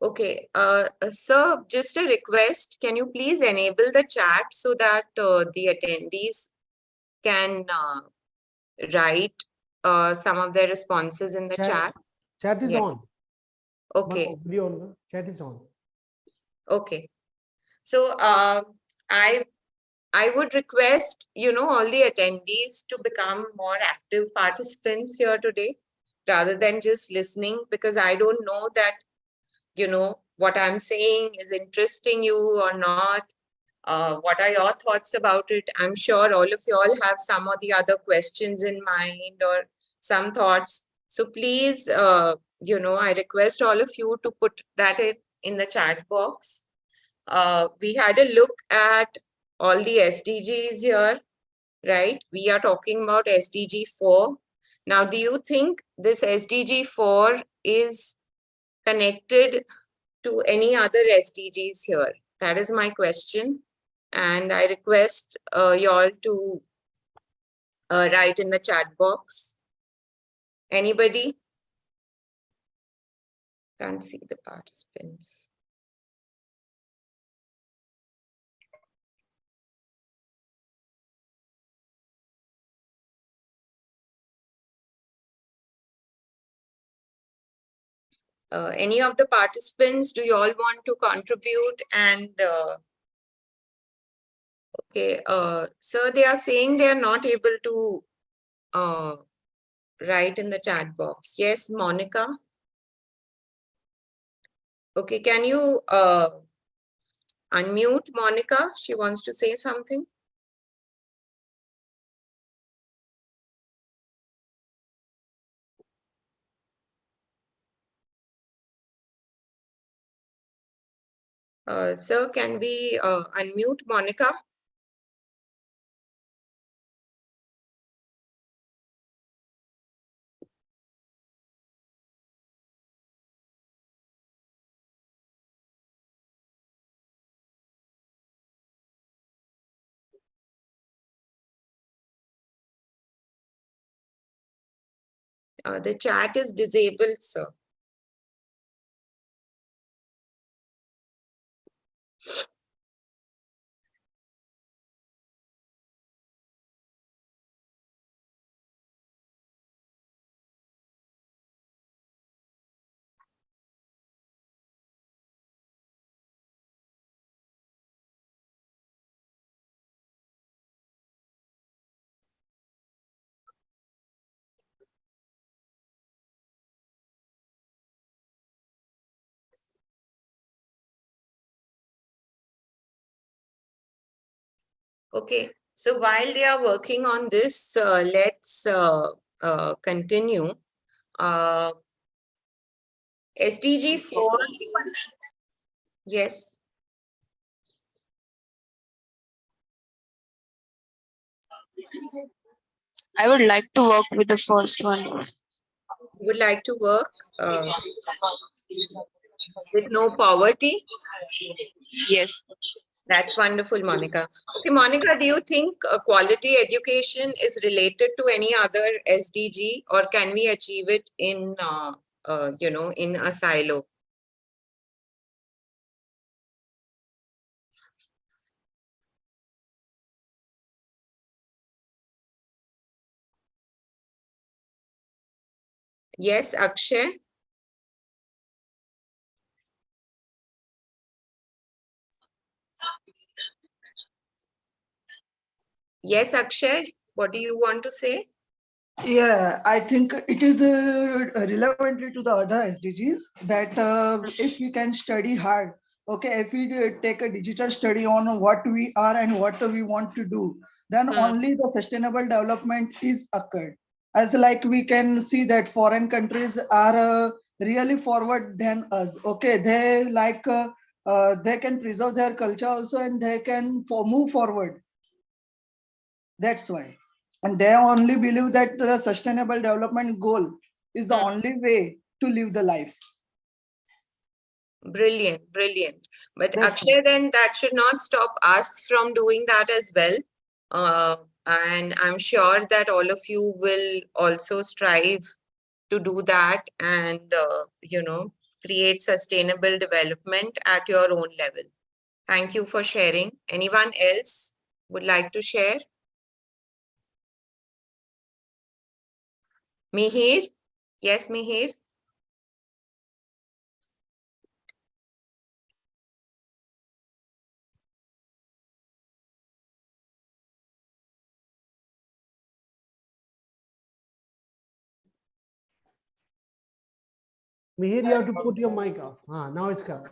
Okay, sir, just a request. Can you please enable the chat so that the attendees can write some of their responses in the chat? Chat is on. Okay. Video, chat is on. Okay. So I would request, all the attendees to become more active participants here today, rather than just listening, because I don't know that, what I'm saying is interesting you or not. What are your thoughts about it? I'm sure all of you all have some or the other questions in mind or some thoughts. So please, I request all of you to put that in the chat box. We had a look at all the SDGs here, right? We are talking about SDG 4. Now, do you think this SDG 4 is connected to any other SDGs here? That is my question. And I request y'all to write in the chat box. Anybody? Can't see the participants. Any of the participants, do you all want to contribute? And okay, sir, they are saying they are not able to write in the chat box. Yes, Monica. Okay, can you unmute Monica? She wants to say something. Sir, can we unmute Monica? The chat is disabled, sir. Okay, so while they are working on this, let's continue. SDG 4. Yes. I would like to work with the first one. Would like to work with no poverty? Yes. That's wonderful, Monica. Okay, Monica, do you think quality education is related to any other SDG, or can we achieve it in, in a silo? Yes, Akshay? Yes, Akshay, what do you want to say? Yeah, I think it is relevantly to the other SDGs that if we can study hard, okay, if we take a digital study on what we are and what we want to do, then only the sustainable development is occurred. As like we can see that foreign countries are really forward than us. Okay, they can preserve their culture also, and they can move forward. That's why. And they only believe that the sustainable development goal is the only way to live the life. Brilliant, brilliant. But That's Akshay, then that should not stop us from doing that as well. And I'm sure that all of you will also strive to do that and, create sustainable development at your own level. Thank you for sharing. Anyone else would like to share? Mihir? Yes, Mihir? Mihir, you have to put your mic off. Now it's coming.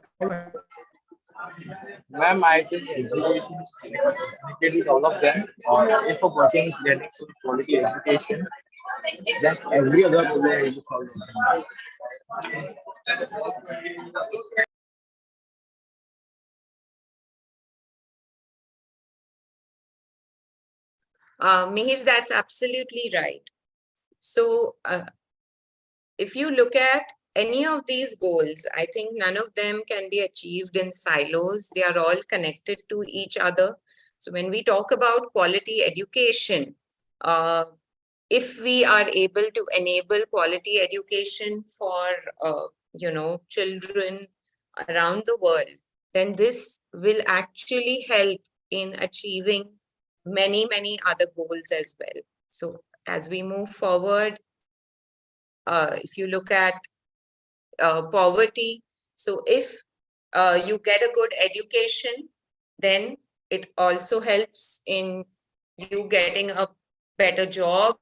Ma'am, I think education is connected with all of them. If a person is getting some quality education, then every other problem is solved. Mihir, that's absolutely right. So if you look at any of these goals, I think none of them can be achieved in silos. They are all connected to each other. So when we talk about quality education, if we are able to enable quality education for children around the world, then this will actually help in achieving many other goals as well. So as we move forward, if you look at poverty, so if you get a good education, then it also helps in you getting a better job,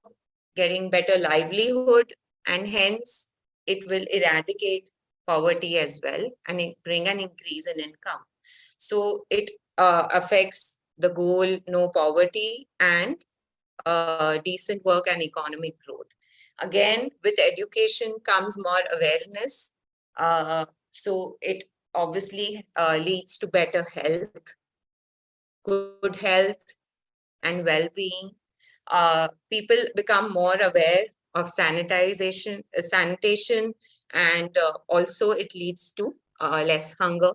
getting better livelihood, and hence it will eradicate poverty as well and bring an increase in income. So it affects the goal, no poverty, and decent work and economic growth. Again, with education comes more awareness. So it obviously leads to better health, good health and well-being. People become more aware of sanitation, and also it leads to less hunger.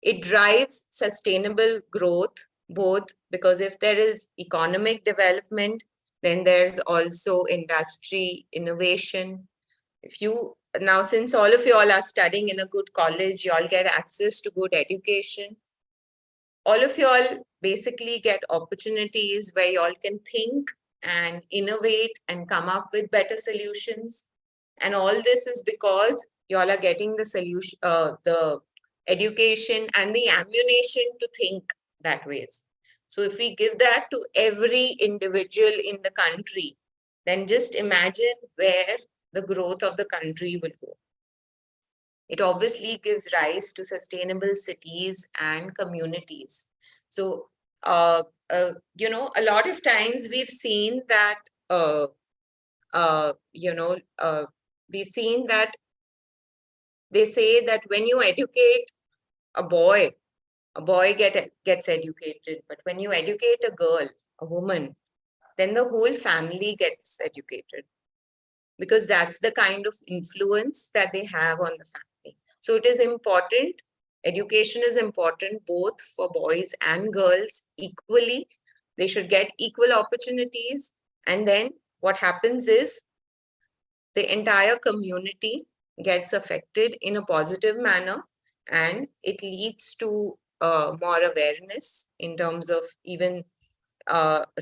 It drives sustainable growth, both because if there is economic development, then there's also industry innovation. If you now, since all of you all are studying in a good college, you all get access to good education. All of you all basically get opportunities where you all can think and innovate and come up with better solutions. And all this is because you all are getting the solution, the education and the ammunition to think that ways. So if we give that to every individual in the country, then just imagine where the growth of the country will go. It obviously gives rise to sustainable cities and communities. So, a lot of times we've seen that, we've seen that they say that when you educate a boy gets educated. But when you educate a girl, a woman, then the whole family gets educated, because that's the kind of influence that they have on the family. So it is important. Education is important both for boys and girls equally. They should get equal opportunities. And then what happens is the entire community gets affected in a positive manner, and it leads to more awareness in terms of even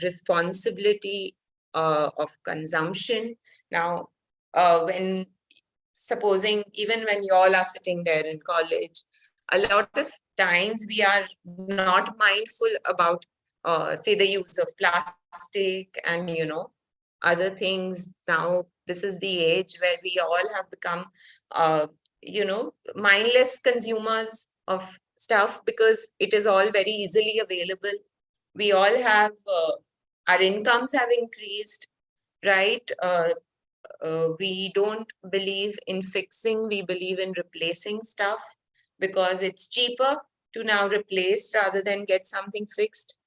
responsibility of consumption. Now, when supposing even when you all are sitting there in college, a lot of times we are not mindful about, say, the use of plastic and, other things. Now, this is the age where we all have become, mindless consumers of stuff, because it is all very easily available. We all have, our incomes have increased, right? We don't believe in fixing, we believe in replacing stuff, because it's cheaper to now replace rather than get something fixed.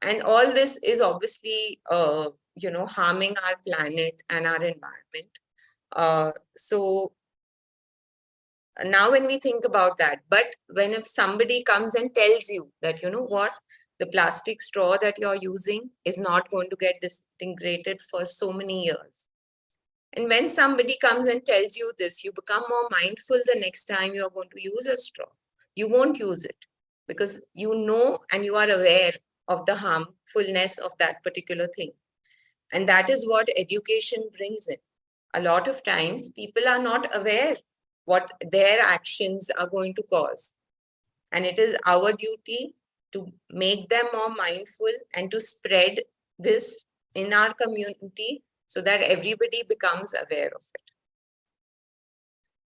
And all this is obviously, harming our planet and our environment. So now when we think about that, but when if somebody comes and tells you that, what, the plastic straw that you're using is not going to get disintegrated for so many years. And when somebody comes and tells you this, you become more mindful the next time you're going to use a straw. You won't use it because you know and you are aware of the harmfulness of that particular thing. And that is what education brings in. A lot of times people are not aware what their actions are going to cause. And it is our duty to make them more mindful and to spread this in our community so that everybody becomes aware of it.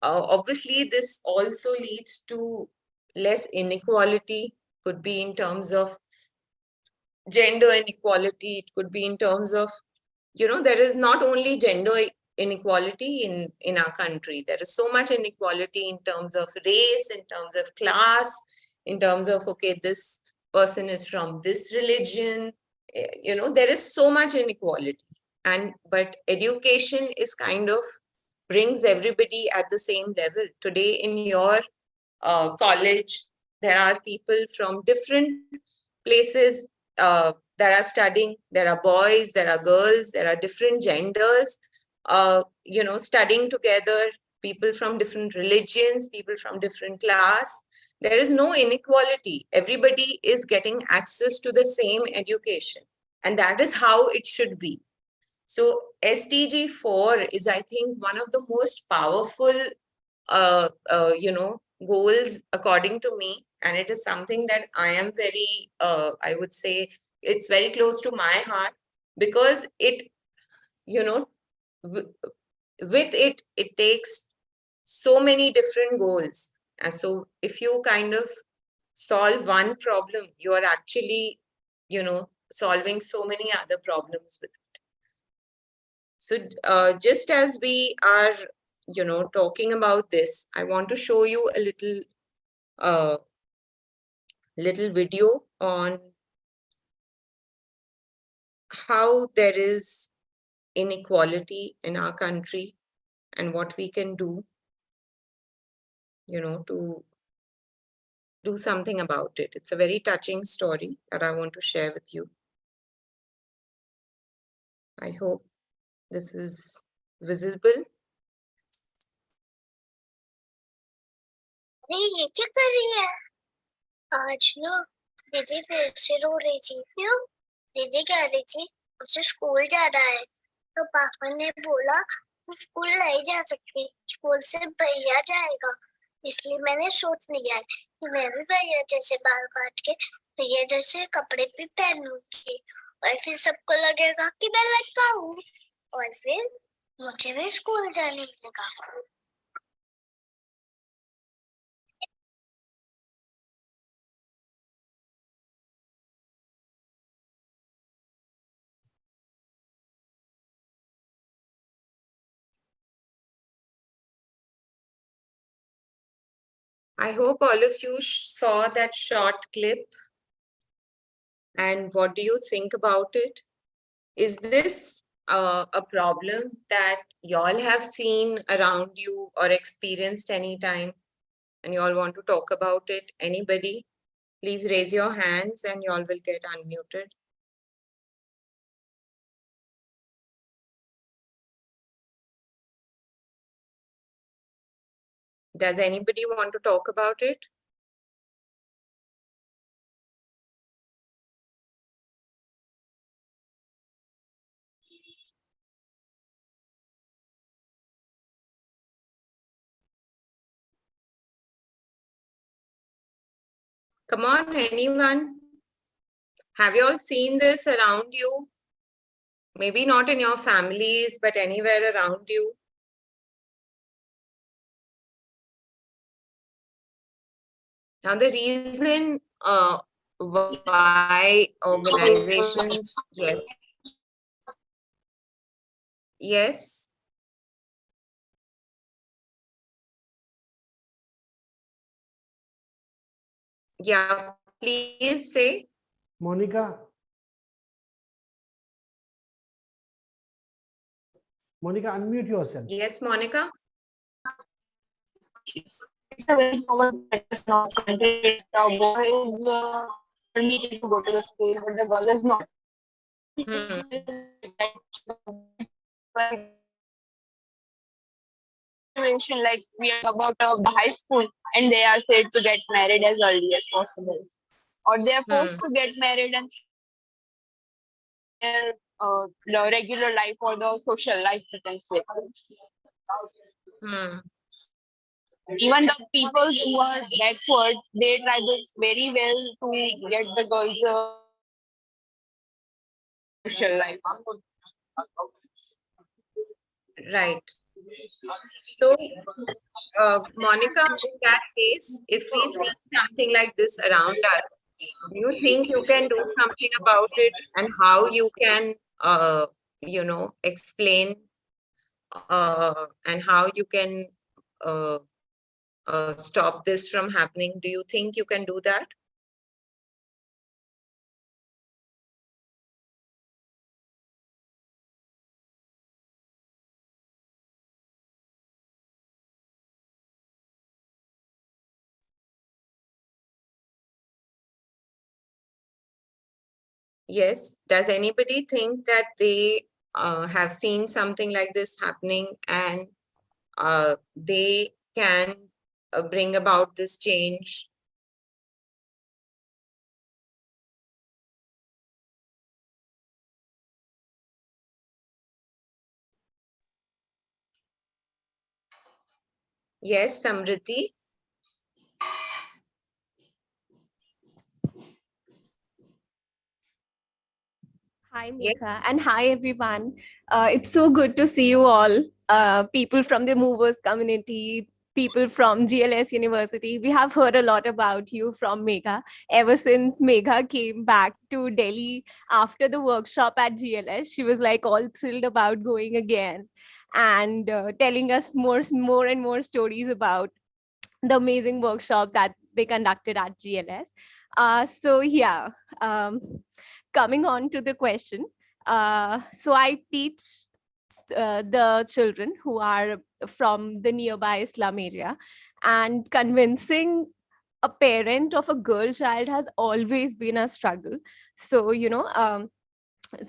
Obviously, this also leads to less inequality, could be in terms of gender inequality, it could be in terms of, there is not only gender inequality in our country, there is so much inequality in terms of race, in terms of class, in terms of, okay, this person is from this religion, there is so much inequality. But education is kind of brings everybody at the same level. Today in your college, there are people from different places that that are studying. There are boys, there are girls, there are different genders, studying together, people from different religions, people from different class. There is no inequality. Everybody is getting access to the same education. And that is how it should be. So SDG 4 is, I think, one of the most powerful, goals according to me. And it is something that I am very, I would say, it's very close to my heart, because it, with it, it takes so many different goals. And so if you kind of solve one problem, you are actually, solving so many other problems with it. So just as we are, talking about this, I want to show you a little video on how there is inequality in our country and what we can do, to do something about it. It's a very touching story that I want to share with you. I hope this is visible. ये क्या कर रही है आज ना? दीदी फिर से रो रही थी। क्यों? दीदी कह रही थी उसे स्कूल जाना है, तो पापा ने बोला वो स्कूल नहीं जा सकती, स्कूल से भैया जाएगा। इसलिए मैंने सोच लिया है कि मैं भी भैया जैसे बाल काट के भैया जैसे कपड़े भी पहनूंगी, और फिर सबको लगेगा कि मैं लड़का हूँ, और फिर मुझे भी स्कूल जाने मिलेगा। I hope all of you saw that short clip. And what do you think about it? Is this a problem that y'all have seen around you or experienced anytime, and y'all want to talk about it? Anybody? Please raise your hands and y'all will get unmuted. Does anybody want to talk about it? Come on, anyone? Have you all seen this around you? Maybe not in your families, but anywhere around you. Now, the reason why organizations, yes. Yes. Yeah, please say. Monica, unmute yourself. Yes, Monica. It's a very common practice in our country. The boy is permitted to go to the school, but the girl is not. Situation like we are about the high school, and they are said to get married as early as possible, or they are forced to get married and their the regular life or the social life, you can say. Even the people who are backward, they try this very well to get the girls social life. Right. So, Monica, in that case, if we see something like this around us, do you think you can do something about it, and how you can, explain and how you can stop this from happening? Do you think you can do that? Yes. Does anybody think that they have seen something like this happening and they can bring about this change? Yes, Samriti. Hi, Yes. Megha, and hi, everyone. It's so good to see you all, people from the movers community, people from GLS University. We have heard a lot about you from Megha ever since Megha came back to Delhi after the workshop at GLS. She was like all thrilled about going again and telling us more and more stories about the amazing workshop that they conducted at GLS. So yeah, coming on to the question. So I teach the children who are from the nearby slum area, and convincing a parent of a girl child has always been a struggle. So,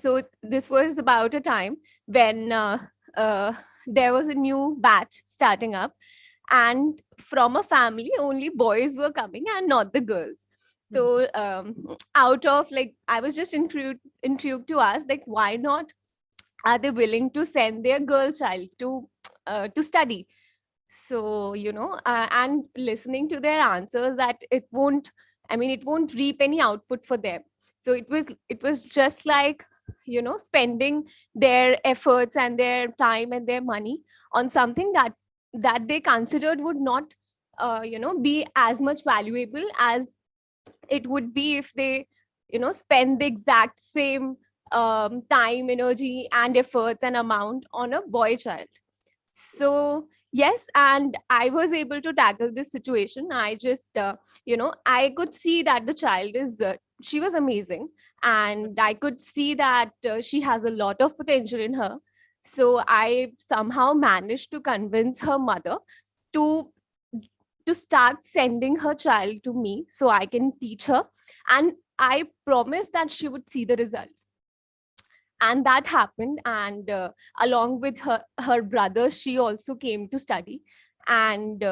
so this was about a time when there was a new batch starting up, and from a family only boys were coming and not the girls. So out of like, I was just intrigued to ask, like, why not are they willing to send their girl child to study? So and listening to their answers, that it won't reap any output for them. So it was just like, spending their efforts and their time and their money on something that they considered would not be as much valuable as it would be if they spend the exact same time, energy and efforts and amount on a boy child. So yes, and I was able to tackle this situation. I just I could see that the child is she was amazing, and I could see that she has a lot of potential in her. So I somehow managed to convince her mother to start sending her child to me so I can teach her, and I promised that she would see the results. And that happened, and along with her brother, she also came to study. And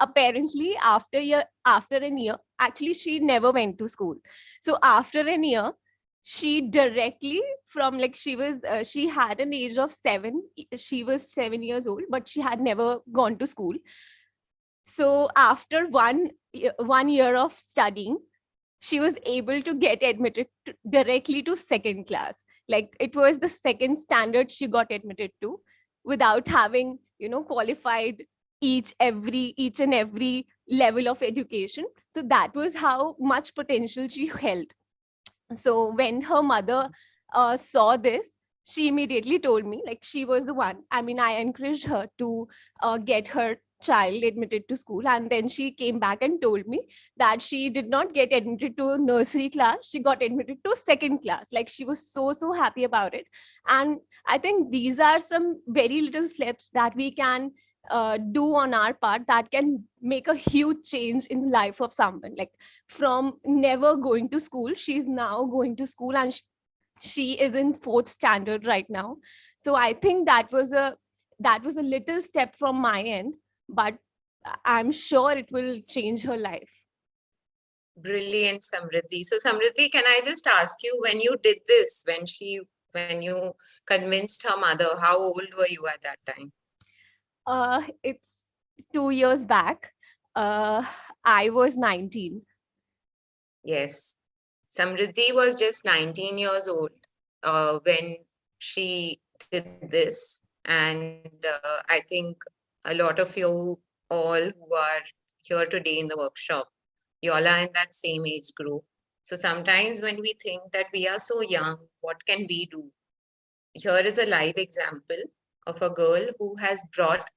apparently after a year, actually she never went to school. So after a year, she directly from like, she had an age of 7, she was 7 years old, but she had never gone to school. So after 1 year of studying, she was able to get admitted directly to second class. Like, it was the second standard she got admitted to, without having qualified each and every level of education. So that was how much potential she held. So when her mother saw this, she immediately told me, like, she was the one, I encouraged her to get her child admitted to school, and then she came back and told me that she did not get admitted to nursery class, she got admitted to second class. Like, she was so happy about it. And I think these are some very little steps that we can do on our part, that can make a huge change in the life of someone. Like, from never going to school, she's now going to school, and she is in 4th standard right now. So I think that was a little step from my end, but I'm sure it will change her life. Brilliant, Samriddhi. So Samriddhi, can I just ask you, when you did this, when you convinced her mother, how old were you at that time? It's 2 years back. I was 19. Yes. Samriddhi was just 19 years old when she did this. And I think a lot of you all who are here today in the workshop, you all are in that same age group. So sometimes when we think that we are so young, what can we do? Here is a live example of a girl who has brought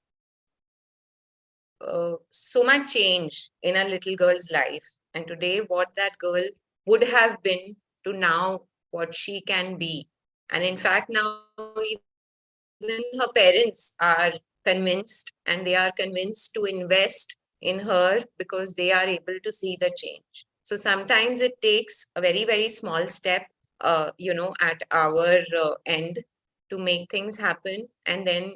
so much change in a little girl's life. And today, what that girl would have been to now what she can be. And in fact, now even her parents are convinced, and they are convinced to invest in her because they are able to see the change. So sometimes it takes a very, very small step, at our end to make things happen. And then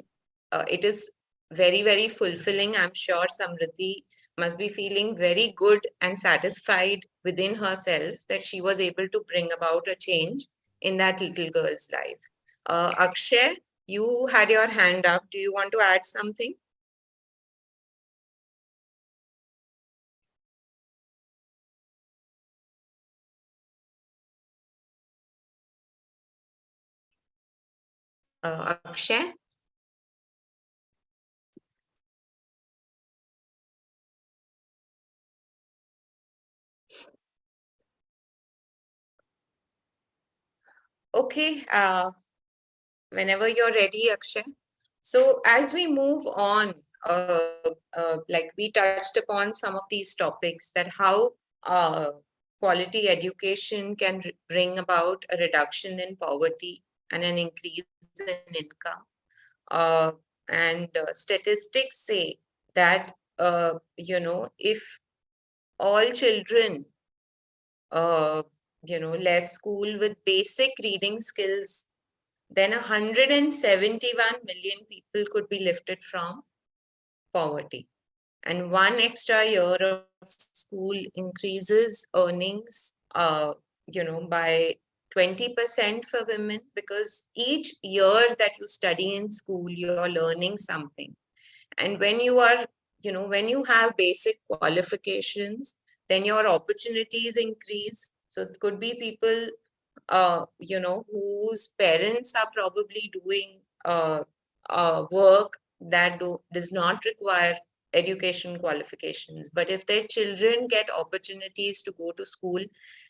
it is very, very fulfilling. I'm sure Samriddhi must be feeling very good and satisfied within herself that she was able to bring about a change in that little girl's life. Akshay, you had your hand up. Do you want to add something? Akshay? Okay, whenever you're ready, Akshay. So as we move on, like we touched upon some of these topics, that how quality education can bring about a reduction in poverty and an increase in income. And statistics say that, if all children, left school with basic reading skills, then 171 million people could be lifted from poverty. And 1 extra year of school increases earnings, by 20% for women, because each year that you study in school, you're learning something. And when you are, when you have basic qualifications, then your opportunities increase. So it could be people, whose parents are probably doing work that does not require education qualifications. But if their children get opportunities to go to school,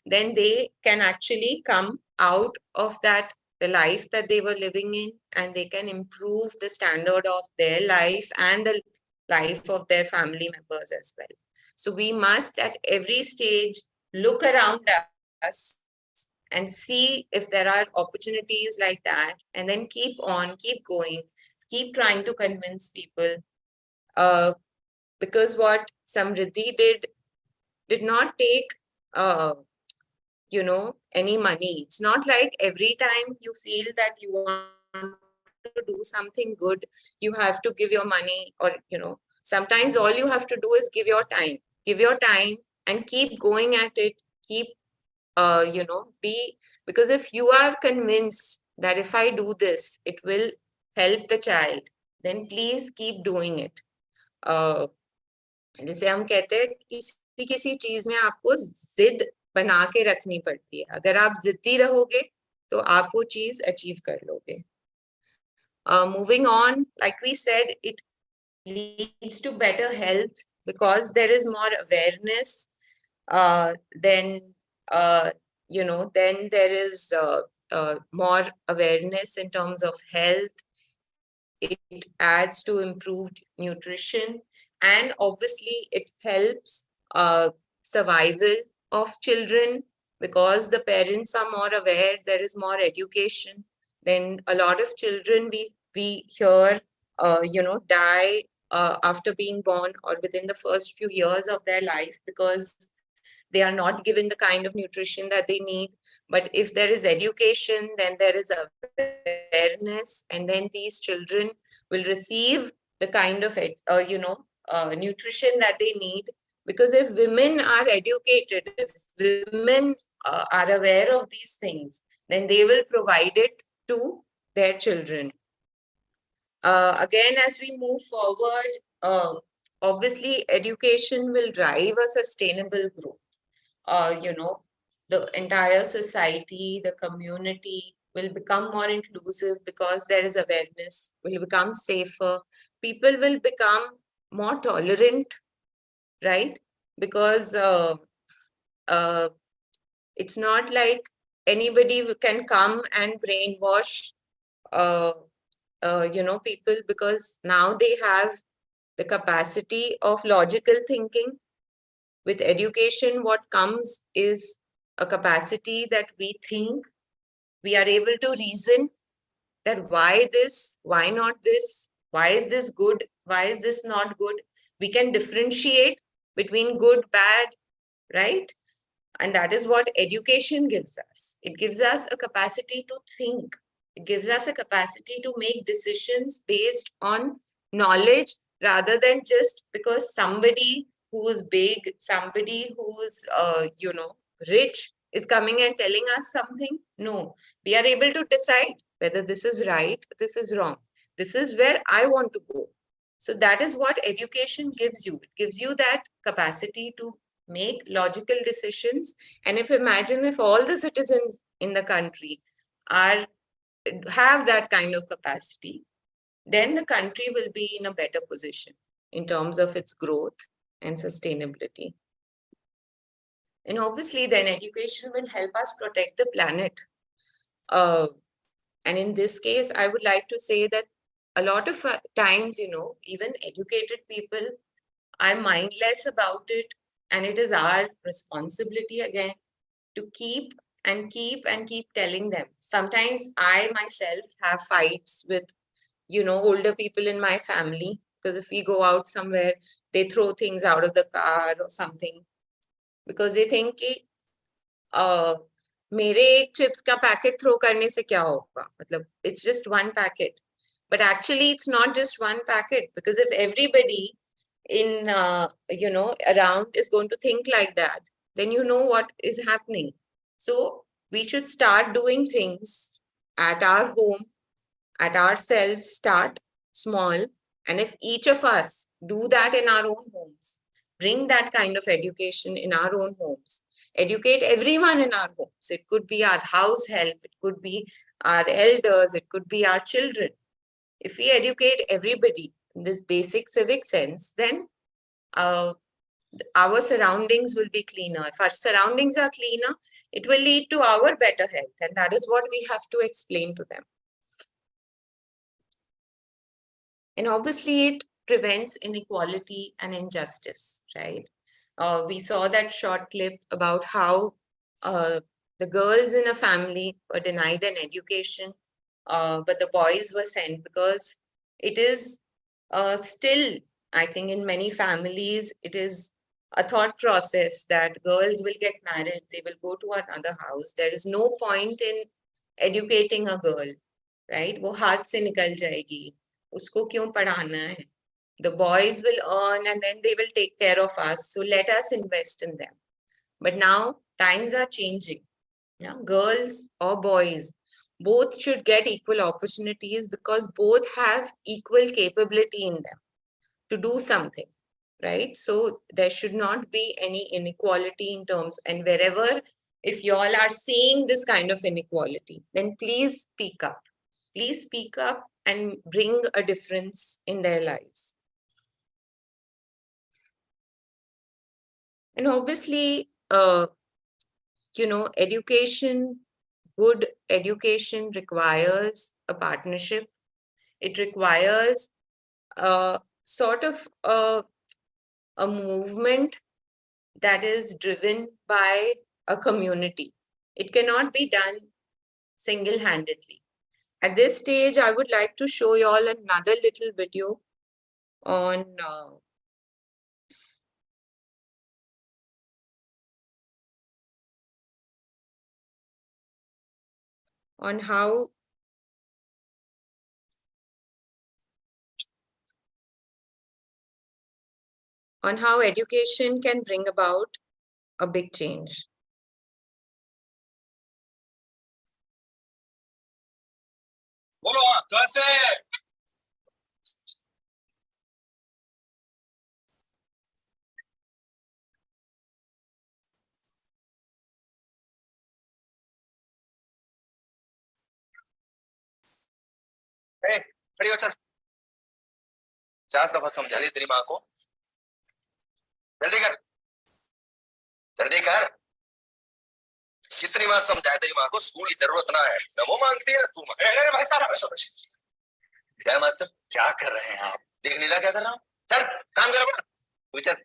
then they can actually come out of that, the life that they were living in, and they can improve the standard of their life and the life of their family members as well. So we must at every stage look around us and see if there are opportunities like that, and then keep going, keep trying to convince people. Because what Samriddhi did not take, any money. It's not like every time you feel that you want to do something good, you have to give your money, or, sometimes all you have to do is give your time and keep going at it, keep, because if you are convinced that if I do this, it will help the child, then please keep doing it. जैसे हम कहते हैं किसी चीज में आपको जिद बना के रखनी पड़ती है. अगर आप जिद्दी रहोगे तो आप वो चीज अचीव कर लोगे. Moving on, like we said, it leads to better health because there is more awareness. Then there is more awareness in terms of health. It adds to improved nutrition, and obviously it helps survival of children because the parents are more aware, there is more education. Then a lot of children we hear die after being born or within the first few years of their life because they are not given the kind of nutrition that they need. But if there is education, then there is awareness, and then these children will receive the kind of nutrition that they need. Because if women are educated, if women are aware of these things, then they will provide it to their children. Again, as we move forward, obviously education will drive a sustainable growth. The entire society, the community will become more inclusive because there is awareness, will become safer. People will become more tolerant, right? Because it's not like anybody can come and brainwash people, because now they have the capacity of logical thinking. With education, what comes is a capacity that we think, we are able to reason that why this, why not this, why is this good, why is this not good. We can differentiate between good, bad, right? And that is what education gives us. It gives us a capacity to think. It gives us a capacity to make decisions based on knowledge rather than just because somebody who's big, somebody who's, rich is coming and telling us something. No, we are able to decide whether this is right, this is wrong. This is where I want to go. So that is what education gives you. It gives you that capacity to make logical decisions. And imagine if all the citizens in the country have that kind of capacity, then the country will be in a better position in terms of its growth and sustainability. And obviously, then education will help us protect the planet. And in this case, I would like to say that a lot of times, even educated people are mindless about it. And it is our responsibility again to keep telling them. Sometimes I myself have fights with, older people in my family, because if we go out somewhere, they throw things out of the car or something because they think कि मेरे एक chips का packet throw करने से क्या होगा? मतलब it's just one packet. But actually it's not just one packet, because if everybody in around is going to think like that, then you know what is happening. So we should start doing things at our home, at ourselves, start small. And if each of us do that in our own homes, bring that kind of education in our own homes, educate everyone in our homes. It could be our house help, it could be our elders, it could be our children. If we educate everybody in this basic civic sense, then our surroundings will be cleaner. If our surroundings are cleaner, it will lead to our better health. And that is what we have to explain to them. And obviously, it prevents inequality and injustice, right? We saw that short clip about how the girls in a family were denied an education, but the boys were sent, because it is still, I think in many families, it is a thought process that girls will get married, they will go to another house. There is no point in educating a girl, right? वो हाथ से निकल जाएगी, उसको क्यों पढ़ाना है? The boys will earn and then they will take care of us. So let us invest in them. But now times are changing. Yeah? Girls or boys, both should get equal opportunities, because both have equal capability in them to do something, right? So there should not be any inequality in terms, and wherever, if you all are seeing this kind of inequality, then please speak up. Please speak up and bring a difference in their lives. And obviously, education, good education requires a partnership. It requires sort of a movement that is driven by a community. It cannot be done single-handedly. At this stage, I would like to show you all another little video on how education can bring about a big change. खड़ी हो चल 50 दफा समझा दी तेरी माँ को जल्दी कर कितनी बार समझाया तेरी माँ को स्कूल की जरूरत ना है वो मांगती है तू भाई साहब क्या मास्टर क्या कर रहे हैं आप देख नीला क्या कर रहा हूँ चल काम कर अपना तू चल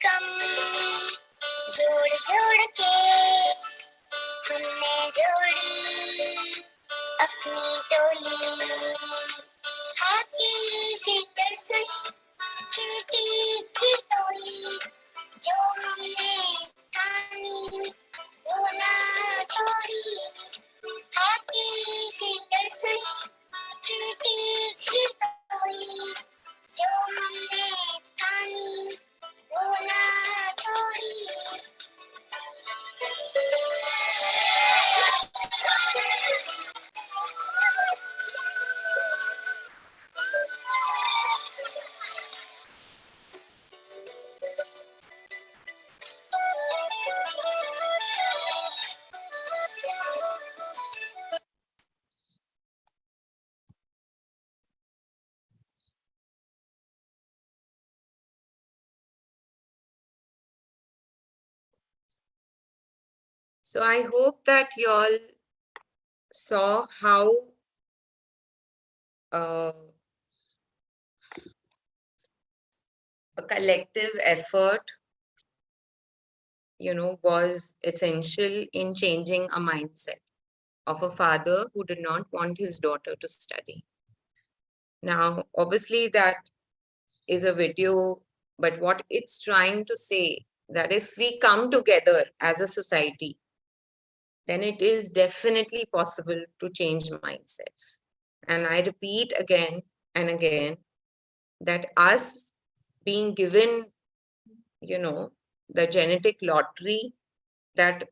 Come. डोली हाथी से डर गई चींटी की टोली जो हमने ठानी वो ना छोड़ी हाथी से डर गई चींटी की टोली जो हमने ठानी वो ना छोड़ी So I hope that you all saw how a collective effort, was essential in changing a mindset of a father who did not want his daughter to study. Now, obviously that is a video, but what it's trying to say that if we come together as a society, then it is definitely possible to change mindsets. And I repeat again and again that us being given, the genetic lottery, that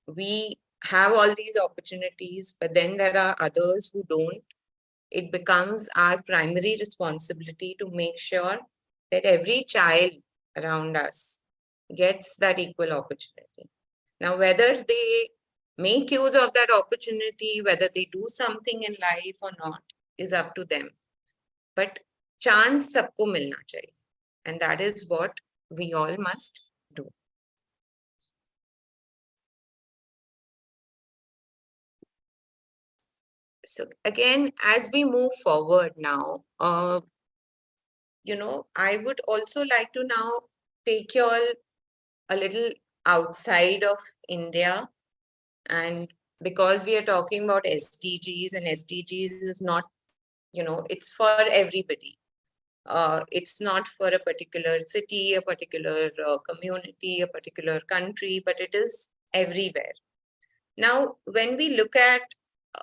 we have all these opportunities, but then there are others who don't. It becomes our primary responsibility to make sure that every child around us gets that equal opportunity. Now, whether they make use of that opportunity, whether they do something in life or not, is up to them. But chance sabko milna chahiye. And that is what we all must do. So again, as we move forward now, I would also like to now take you all a little outside of India. And because we are talking about SDGs, and SDGs is not, it's for everybody. It's not for a particular city, a particular community, a particular country, but it is everywhere. Now, when we look at,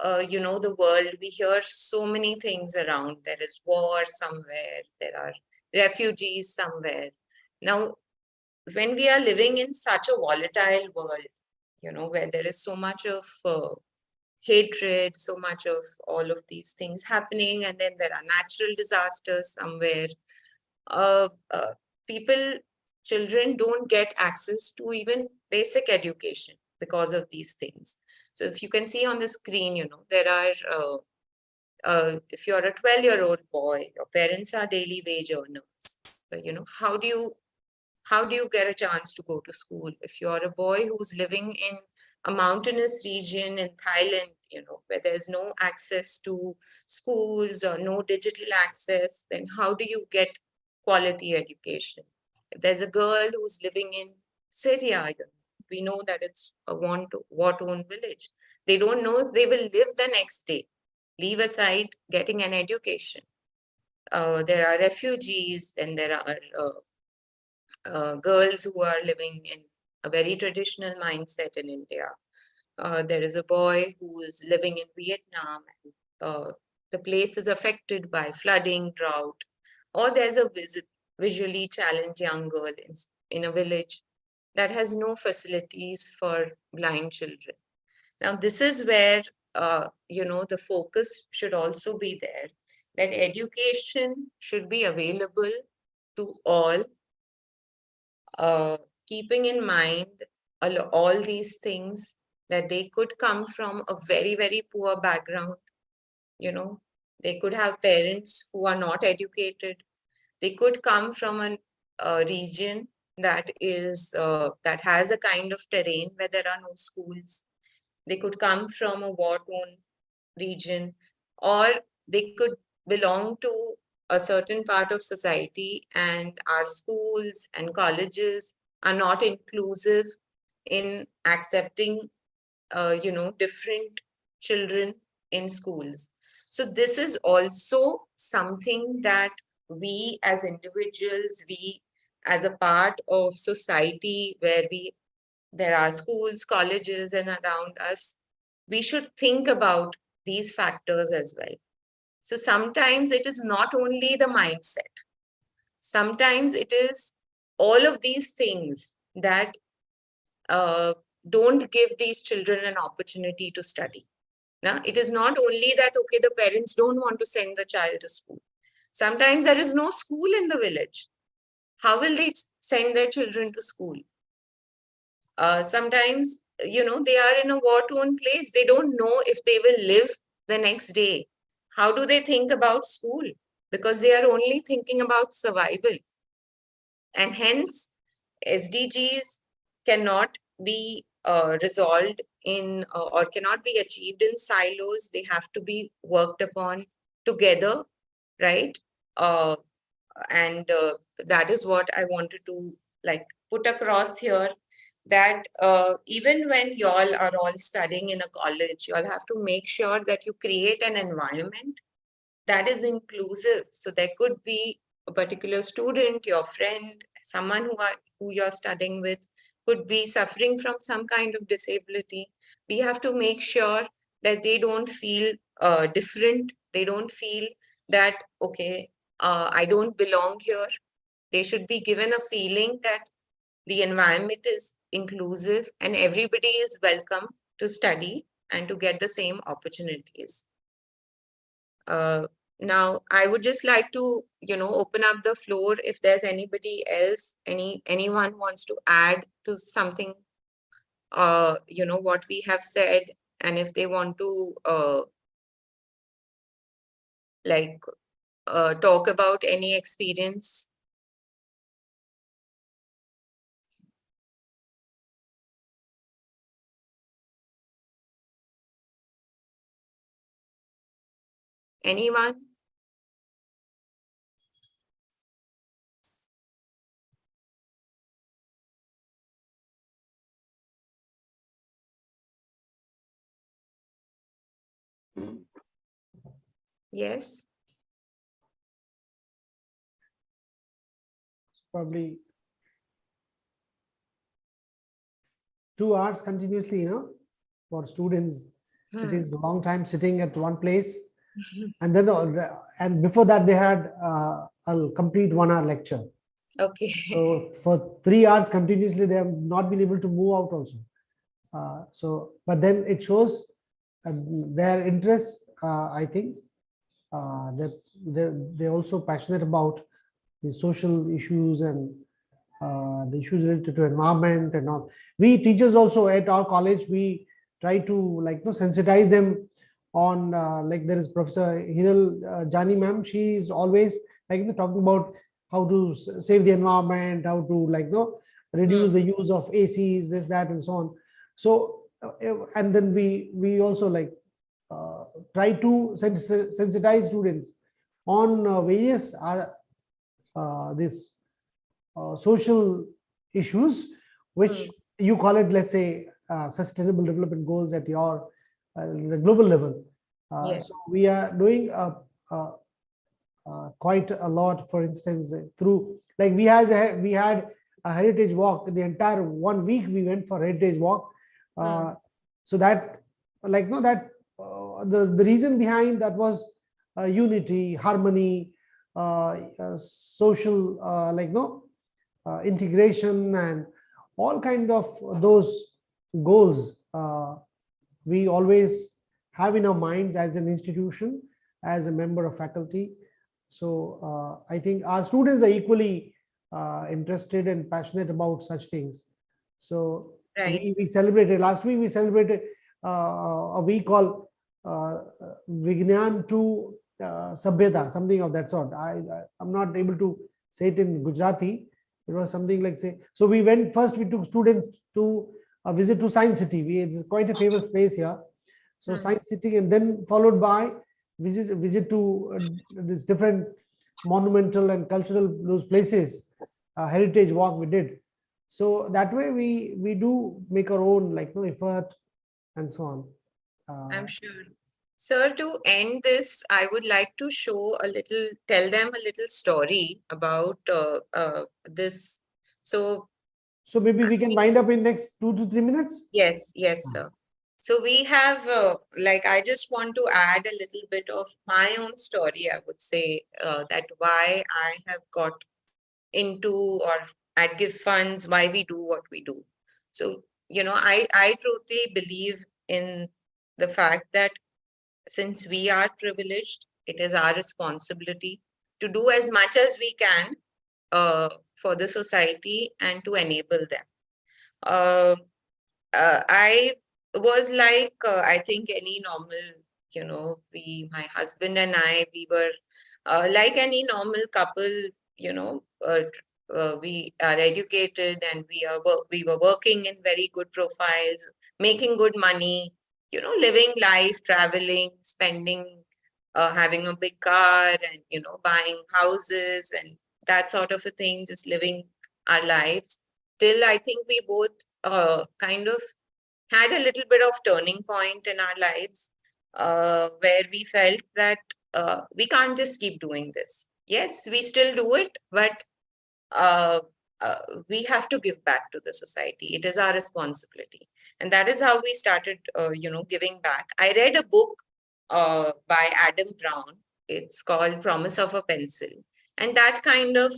the world, we hear so many things around. There is war somewhere, there are refugees somewhere. Now, when we are living in such a volatile world, where there is so much of hatred, so much of all of these things happening, and then there are natural disasters somewhere, children don't get access to even basic education because of these things. So if you can see on the screen, there are, if you're a 12-year-old boy, your parents are daily wage earners. But, how do you get a chance to go to school? If you're a boy who's living in a mountainous region in Thailand, where there's no access to schools or no digital access, then how do you get quality education? If there's a girl who's living in Syria, we know that it's a war-torn village. They don't know if they will live the next day. Leave aside getting an education. There are refugees, and there are girls who are living in a very traditional mindset in India. There is a boy who is living in Vietnam, and the place is affected by flooding, drought, or there's a visually challenged young girl in a village that has no facilities for blind children. Now, this is where, the focus should also be there, that education should be available to all, keeping in mind all these things, that they could come from a very, very poor background. They could have parents who are not educated. They could come from a region that has a kind of terrain where there are no schools. They could come from a war-torn region, or they could belong to a certain part of society, and our schools and colleges are not inclusive in accepting, different children in schools. So this is also something that we as individuals, we as a part of society where there are schools, colleges and around us, we should think about these factors as well. So sometimes it is not only the mindset. Sometimes it is all of these things that don't give these children an opportunity to study. Now, it is not only that, okay, the parents don't want to send the child to school. Sometimes there is no school in the village. How will they send their children to school? Sometimes, you know, they are in a war-torn place. They don't know if they will live the next day. How do they think about school? Because they are only thinking about survival. And hence, SDGs cannot be resolved in or cannot be achieved in silos. They have to be worked upon together, right? And that is what I wanted to like put across here, that even when y'all are all studying in a college, y'all have to make sure that you create an environment that is inclusive. So there could be a particular student, your friend, someone who you're studying with could be suffering from some kind of disability. We have to make sure that they don't feel different. They don't feel that, okay, I don't belong here. They should be given a feeling that the environment is inclusive and everybody is welcome to study and to get the same opportunities. Now, I would just like to, you know, open up the floor if there's anybody else, anyone wants to add to something, you know, what we have said, and if they want to, talk about any experience. Anyone? Yes. Probably 2 hours continuously, you know, for students. It is a long time sitting at one place. And then, and before that, they had a complete 1 hour lecture. Okay. So for 3 hours continuously, they have not been able to move out also. But then it shows their interest, I think, that they're also passionate about the social issues and the issues related to environment and all. We teachers also at our college, we try to sensitize them on like there is Professor Hiral Jani ma'am. She is always talking about how to save the environment, how to reduce the use of ACs, this, that, and so on. So and then we also try to sensitize students on various social issues, which you call it, let's say, sustainable development goals at your the global level. Yes. So we are doing quite a lot. For instance, through we had a heritage walk. The entire 1 week we went for heritage walk. So that the reason behind that was unity, harmony, social integration, and all kind of those goals we always have in our minds as an institution, as a member of faculty. So I think our students are equally interested and passionate about such things. So we celebrated last week. We celebrated a week called Vignan to Sabhyata, something of that sort. I'm not able to say it in Gujarati. It was something like, say, so we went first, we took students to a visit to Science City. It's quite a famous place here. So Science City, and then followed by visit to this different monumental and cultural those places, heritage walk we did. So that way we do make our own effort and so on. I'm sure. Sir, to end this, I would like to tell them a little story about this. So maybe we can wind up in next 2 to 3 minutes. yes, sir. So we have, I just want to add a little bit of my own story, I would say, that why I have got into or at Give Funds, why we do what we do. So, I totally believe in the fact that since we are privileged, it is our responsibility to do as much as we can for the society and to enable them. I was like, I think any normal, my husband and I, we were like any normal couple, we are educated and we were working in very good profiles, making good money, living life, traveling, spending, having a big car and, buying houses and that sort of a thing, just living our lives. Till I think we both kind of had a little bit of turning point in our lives where we felt that we can't just keep doing this. Yes, we still do it, but we have to give back to the society. It is our responsibility. And that is how we started, giving back. I read a book by Adam Brown. It's called Promise of a Pencil. And that kind of,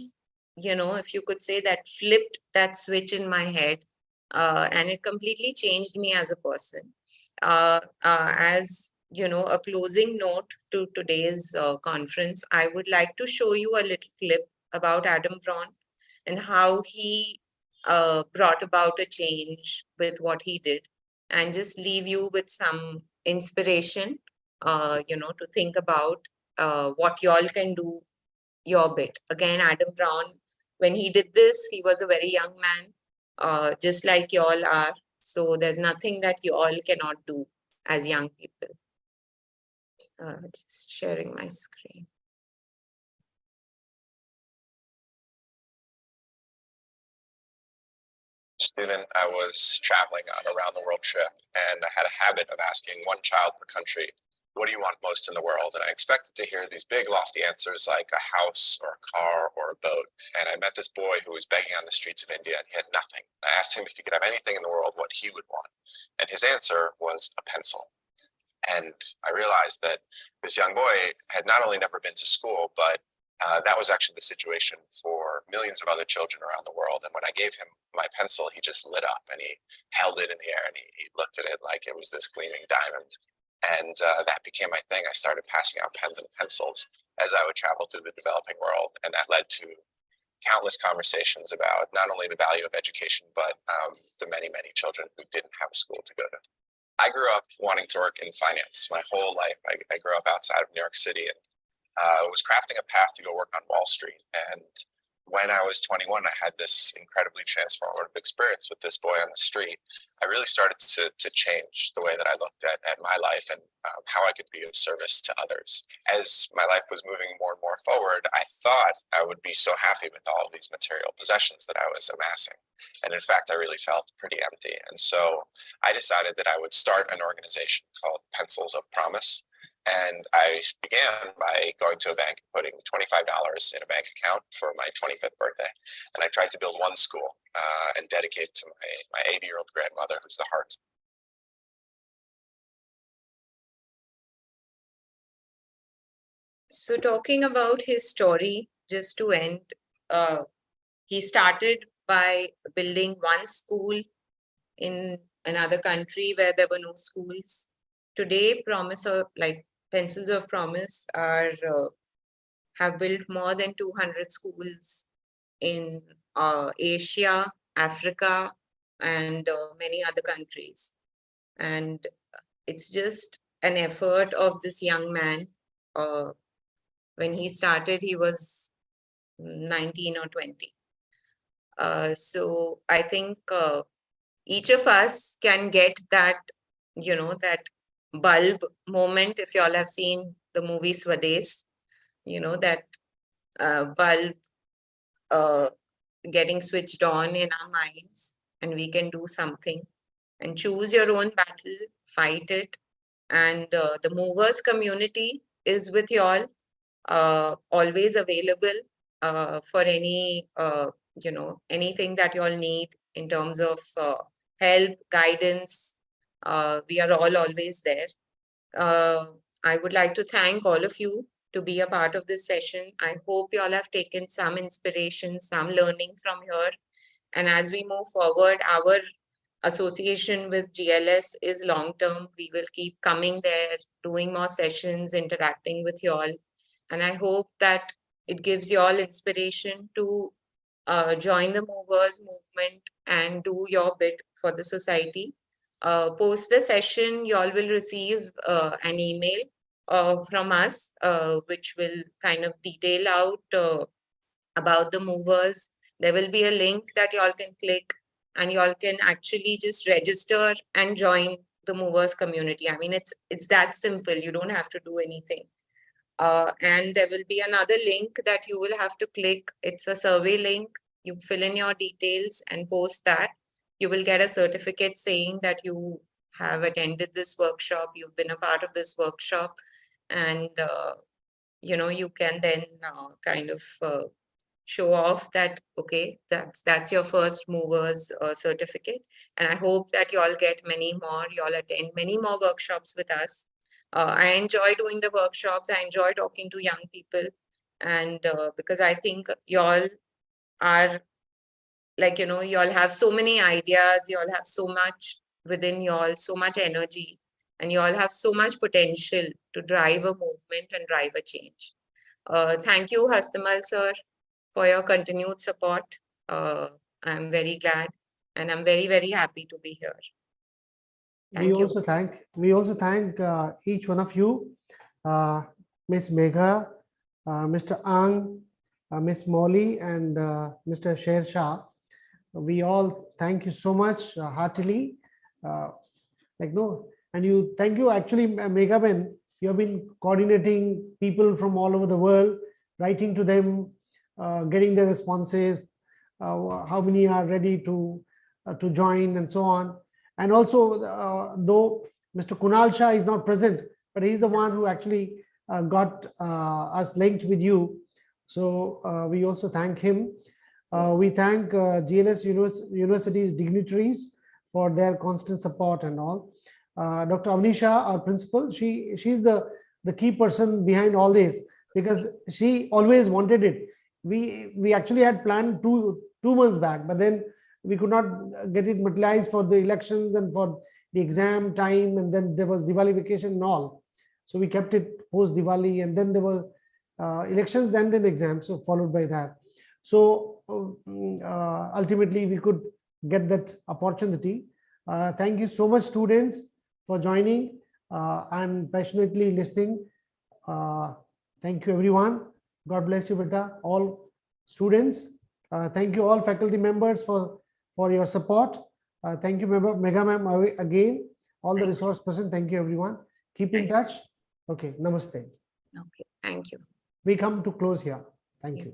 if you could say, that flipped that switch in my head. And it completely changed me as a person. As a closing note to today's conference, I would like to show you a little clip about Adam Brown and how he brought about a change with what he did, and just leave you with some inspiration, to think about what y'all can do your bit. Again, Adam Brown, when he did this, he was a very young man, just like y'all are. So there's nothing that you all cannot do as young people. Just sharing my screen. Student, I was traveling on a round the world trip, and I had a habit of asking one child per country, what do you want most in the world? And I expected to hear these big lofty answers like a house or a car or a boat. And I met this boy who was begging on the streets of India, and he had nothing. I asked him if he could have anything in the world, what he would want. And his answer was a pencil. And I realized that this young boy had not only never been to school, but that was actually the situation for millions of other children around the world. And when I gave him my pencil, he just lit up and he held it in the air and he looked at it like it was this gleaming diamond. And that became my thing. I started passing out pens and pencils as I would travel through the developing world. And that led to countless conversations about not only the value of education, but the many, many children who didn't have a school to go to. I grew up wanting to work in finance my whole life. I grew up outside of New York City and was crafting a path to go work on Wall Street. And when I was 21, I had this incredibly transformative experience with this boy on the street. I really started to change the way that I looked at my life and how I could be of service to others. As my life was moving more and more forward, I thought I would be so happy with all of these material possessions that I was amassing. And in fact, I really felt pretty empty. And so I decided that I would start an organization called Pencils of Promise. And I began by going to a bank and putting $25 in a bank account for my 25th birthday. And I tried to build one school and dedicate it to my 80-year-old grandmother, who's the heart. So talking about his story, just to end, he started by building one school in another country where there were no schools. Today, Pencils of Promise have built more than 200 schools in Asia, Africa, and many other countries. And it's just an effort of this young man. When he started, he was 19 or 20. So I think each of us can get that, that bulb moment. If you all have seen the movie Swades, that bulb getting switched on in our minds, and we can do something and choose your own battle, fight it, And the movers community is with y'all, always available for any, anything that y'all need in terms of help, guidance. We are all always there. I would like to thank all of you to be a part of this session. I hope you all have taken some inspiration, some learning from here. And as we move forward, our association with GLS is long-term. We will keep coming there, doing more sessions, interacting with you all. And I hope that it gives you all inspiration to join the movers movement and do your bit for the society. Post the session, you all will receive an email from us, which will kind of detail out about the movers. There will be a link that you all can click and you all can actually just register and join the movers community. I mean, it's that simple. You don't have to do anything. And there will be another link that you will have to click. It's a survey link. You fill in your details and post that. You will get a certificate saying that you have attended this workshop, you've been a part of this workshop, and you can then kind of show off that, okay, that's your first movers certificate. And I hope that you all get many more, you all attend many more workshops with us. I enjoy doing the workshops. I enjoy talking to young people. And because I think you all are like, you all have so many ideas, you all have so much within you all, so much energy, and you all have so much potential to drive a movement and drive a change. Thank you, Hastamal sir, for your continued support. I'm very glad and I'm very, very happy to be here. We also thank each one of you, Ms. Megha, Mr. Ang, Ms. Molly, and Mr. Sher Shah. We all thank you so much heartily. Thank you actually, Megha Ben, you have been coordinating people from all over the world, writing to them, getting their responses, how many are ready to join and so on. And also, though Mr. Kunal Shah is not present, but he's the one who actually got us linked with you. So we also thank him. We thank GLS University's dignitaries for their constant support and all. Dr. Avnisha, our principal, she's the key person behind all this, because she always wanted it. We actually had planned two months back, but then we could not get it materialized for the elections and for the exam time, and then there was Diwali vacation and all. So we kept it post Diwali, and then there were elections and then exams, so followed by that. So ultimately we could get that opportunity. Thank you so much, students, for joining and passionately listening. Thank you, everyone. God bless you, beta, all students. Thank you all faculty members for your support. Thank you, Megha ma'am, again, all the resource person. Thank you, everyone. Keep in touch. Okay, namaste. Okay, thank you. We come to close here. Thank you.